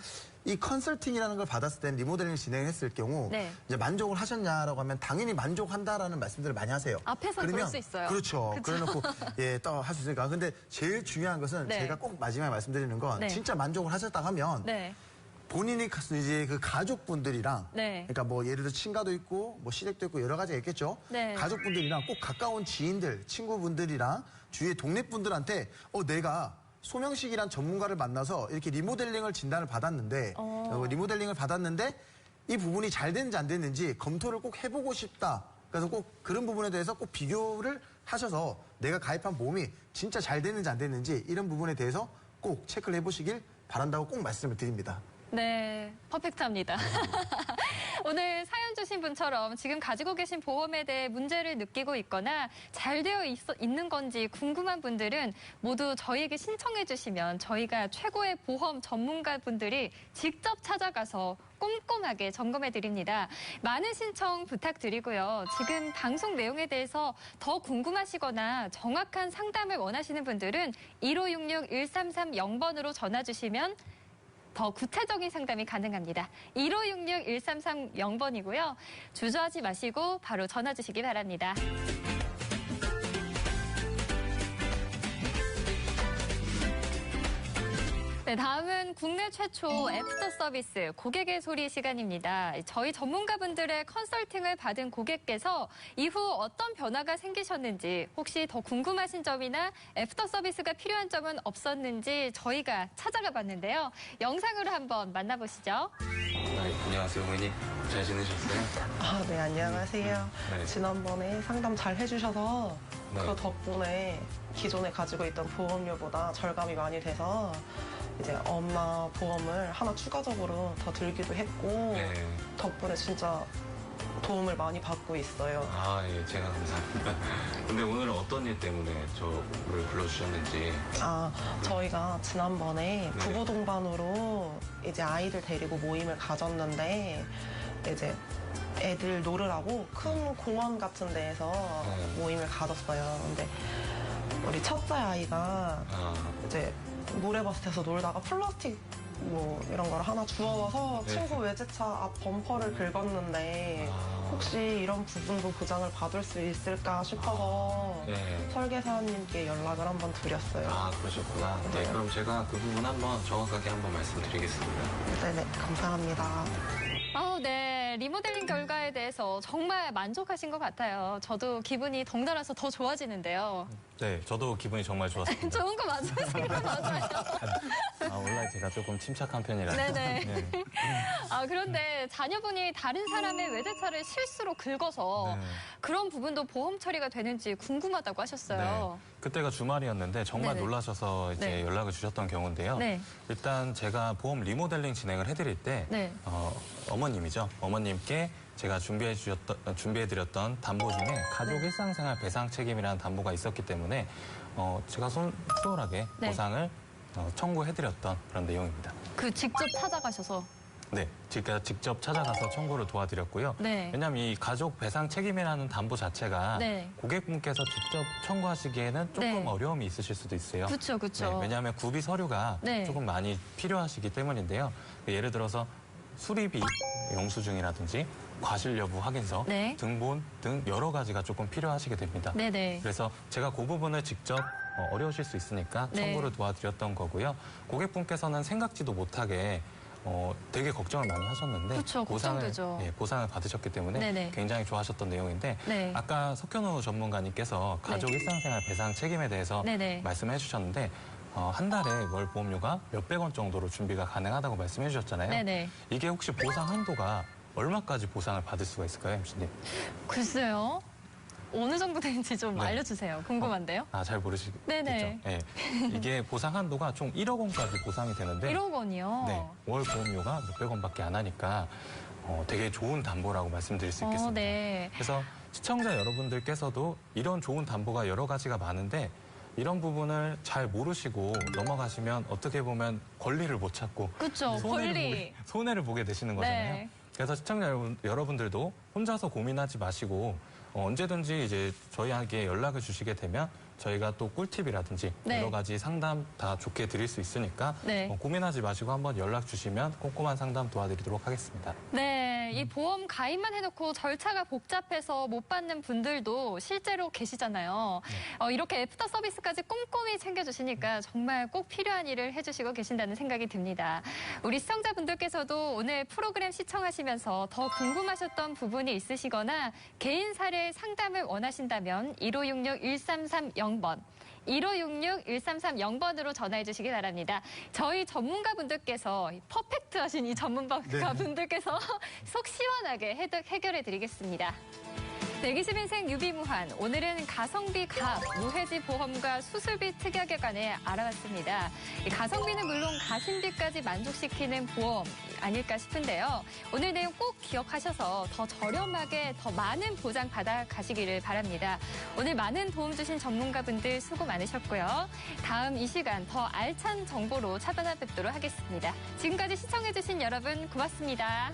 이 컨설팅이라는 걸 받았을 때 리모델링 진행했을 경우
네.
이제 만족을 하셨냐라고 하면 당연히 만족한다라는 말씀들을 많이 하세요.
앞에서 그럴 수 있어요.
그렇죠.
그쵸?
그래놓고 예, 또 할 수 있으니까. 근데 제일 중요한 것은
네.
제가 꼭 마지막에 말씀드리는 건
네.
진짜 만족을 하셨다 하면
네.
본인이 이제 그 가족분들이랑
네.
그러니까 뭐 예를 들어 친가도 있고 뭐 시댁도 있고 여러 가지가 있겠죠.
네.
가족분들이랑 꼭 가까운 지인들, 친구분들이랑 주위의 동네 분들한테 내가 소명식이란 전문가를 만나서 이렇게 리모델링을 진단을 받았는데 리모델링을 받았는데 이 부분이 잘 됐는지 안 됐는지 검토를 꼭 해보고 싶다. 그래서 꼭 그런 부분에 대해서 꼭 비교를 하셔서 내가 가입한 보험이 진짜 잘 됐는지 안 됐는지 이런 부분에 대해서 꼭 체크를 해보시길 바란다고 꼭 말씀을 드립니다.
네, 퍼펙트합니다. 오늘 사연 주신 분처럼 지금 가지고 계신 보험에 대해 문제를 느끼고 있거나 잘 되어 있는 건지 궁금한 분들은 모두 저희에게 신청해 주시면 저희가 최고의 보험 전문가 분들이 직접 찾아가서 꼼꼼하게 점검해 드립니다. 많은 신청 부탁드리고요. 지금 방송 내용에 대해서 더 궁금하시거나 정확한 상담을 원하시는 분들은 1566-1330번으로 전화 주시면 더 구체적인 상담이 가능합니다. 1566-1330번이고요. 주저하지 마시고 바로 전화 주시기 바랍니다. 네, 다음은 국내 최초 애프터 서비스 고객의 소리 시간입니다. 저희 전문가분들의 컨설팅을 받은 고객께서 이후 어떤 변화가 생기셨는지 혹시 더 궁금하신 점이나 애프터 서비스가 필요한 점은 없었는지 저희가 찾아가 봤는데요. 영상으로 한번 만나보시죠.
네, 안녕하세요, 어머니. 잘 지내셨어요?
네, 안녕하세요.
네.
지난번에 상담 잘 해주셔서
네.
그 덕분에 기존에 가지고 있던 보험료보다 절감이 많이 돼서 이제 엄마 보험을 하나 추가적으로 더 들기도 했고
네.
덕분에 진짜 도움을 많이 받고 있어요.
예, 제가 감사합니다. 근데 오늘은 어떤 일 때문에 저를 불러주셨는지.
저희가 지난번에
네.
부부 동반으로 이제 아이들 데리고 모임을 가졌는데 이제 애들 놀으라고 큰 공원 같은 데에서
네.
모임을 가졌어요. 근데 우리 첫째 아이가 이제 모래버스에서 놀다가 플라스틱 뭐 이런 걸 하나 주워와서
네.
친구 외제차 앞 범퍼를 긁었는데 혹시 이런 부분도 보장을 받을 수 있을까 싶어서
네.
설계사님께 연락을 한번 드렸어요.
그러셨구나. 네, 그럼 제가 그 부분 한번 정확하게 한번 말씀드리겠습니다.
네네, 감사합니다.
네. 리모델링 결과에 대해서 정말 만족하신 것 같아요. 저도 기분이 덩달아서 더 좋아지는데요.
네, 저도 기분이 정말 좋았습니다.
좋은 거 맞으신 거 맞아요.
원래 제가 조금 침착한 편이라서.
네네.
네.
그런데 자녀분이 다른 사람의 외제차를 실수로 긁어서
네.
그런 부분도 보험 처리가 되는지 궁금하다고 하셨어요.
네. 그때가 주말이었는데 정말
네네.
놀라셔서 이제
네.
연락을 주셨던 경우인데요.
네.
일단 제가 보험 리모델링 진행을 해드릴 때
네.
어머님이죠. 어머님께 제가 준비해드렸던 담보 중에 가족 일상생활 배상 책임이라는 담보가 있었기 때문에 제가 수월하게
네.
보상을 청구해드렸던 그런 내용입니다.
그 직접 찾아가셔서.
네, 제가 직접 찾아가서 청구를 도와드렸고요.
네.
왜냐하면 이 가족 배상 책임이라는 담보 자체가
네.
고객분께서 직접 청구하시기에는 조금
네.
어려움이 있으실 수도 있어요.
그렇죠, 그렇죠.
네, 왜냐하면 구비 서류가
네.
조금 많이 필요하시기 때문인데요. 예를 들어서 수리비 영수증이라든지 과실 여부 확인서,
네.
등본 등 여러 가지가 조금 필요하시게 됩니다.
네네.
그래서 제가 그 부분을 직접 어려우실 수 있으니까
네.
청구를 도와드렸던 거고요. 고객분께서는 생각지도 못하게 되게 걱정을 많이 하셨는데
그쵸, 걱정되죠.
보상을 받으셨기 때문에
네네.
굉장히 좋아하셨던 내용인데
네.
아까 석현우 전문가님께서 가족
네.
일상생활 배상 책임에 대해서
네네.
말씀해 주셨는데 한 달에 월 보험료가 몇백 원 정도로 준비가 가능하다고 말씀해 주셨잖아요.
네네.
이게 혹시 보상 한도가 얼마까지 보상을 받을 수가 있을까요, MC님?
글쎄요. 어느 정도 되는지 좀
네.
알려주세요. 궁금한데요.
잘 모르시겠죠?
네네.
네. 이게 보상 한도가 총 1억 원까지 보상이 되는데
1억 원이요?
네, 월 보험료가 몇백 원밖에 안 하니까 되게 좋은 담보라고 말씀드릴 수 있겠습니다.
네.
그래서 시청자 여러분들께서도 이런 좋은 담보가 여러 가지가 많은데 이런 부분을 잘 모르시고 넘어가시면 어떻게 보면 권리를 못 찾고
그쵸, 권리.
손해를 보게 되시는 거잖아요.
네.
그래서 시청자 여러분들도 혼자서 고민하지 마시고 언제든지 이제 저희에게 연락을 주시게 되면 저희가 또 꿀팁이라든지
네.
여러 가지 상담 다 좋게 드릴 수 있으니까
네.
고민하지 마시고 한번 연락 주시면 꼼꼼한 상담 도와드리도록 하겠습니다.
네, 이 보험 가입만 해놓고 절차가 복잡해서 못 받는 분들도 실제로 계시잖아요. 이렇게 애프터 서비스까지 꼼꼼히 챙겨주시니까 정말 꼭 필요한 일을 해주시고 계신다는 생각이 듭니다. 우리 시청자분들께서도 오늘 프로그램 시청하시면서 더 궁금하셨던 부분이 있으시거나 개인 사례 상담을 원하신다면 1566-1330번 1566-1330번으로 전화해 주시기 바랍니다. 저희 전문가분들께서 퍼펙트하신 이 전문가분들께서 속 시원하게 해결해 드리겠습니다. 120인생 유비무환, 오늘은 가성비 갑, 무해지 보험과 수술비 특약에 관해 알아봤습니다. 이 가성비는 물론 가심비까지 만족시키는 보험 아닐까 싶은데요. 오늘 내용 꼭 기억하셔서 더 저렴하게 더 많은 보장 받아 가시기를 바랍니다. 오늘 많은 도움 주신 전문가분들 수고 많으셨고요. 다음 이 시간 더 알찬 정보로 찾아뵙도록 하겠습니다. 지금까지 시청해주신 여러분 고맙습니다.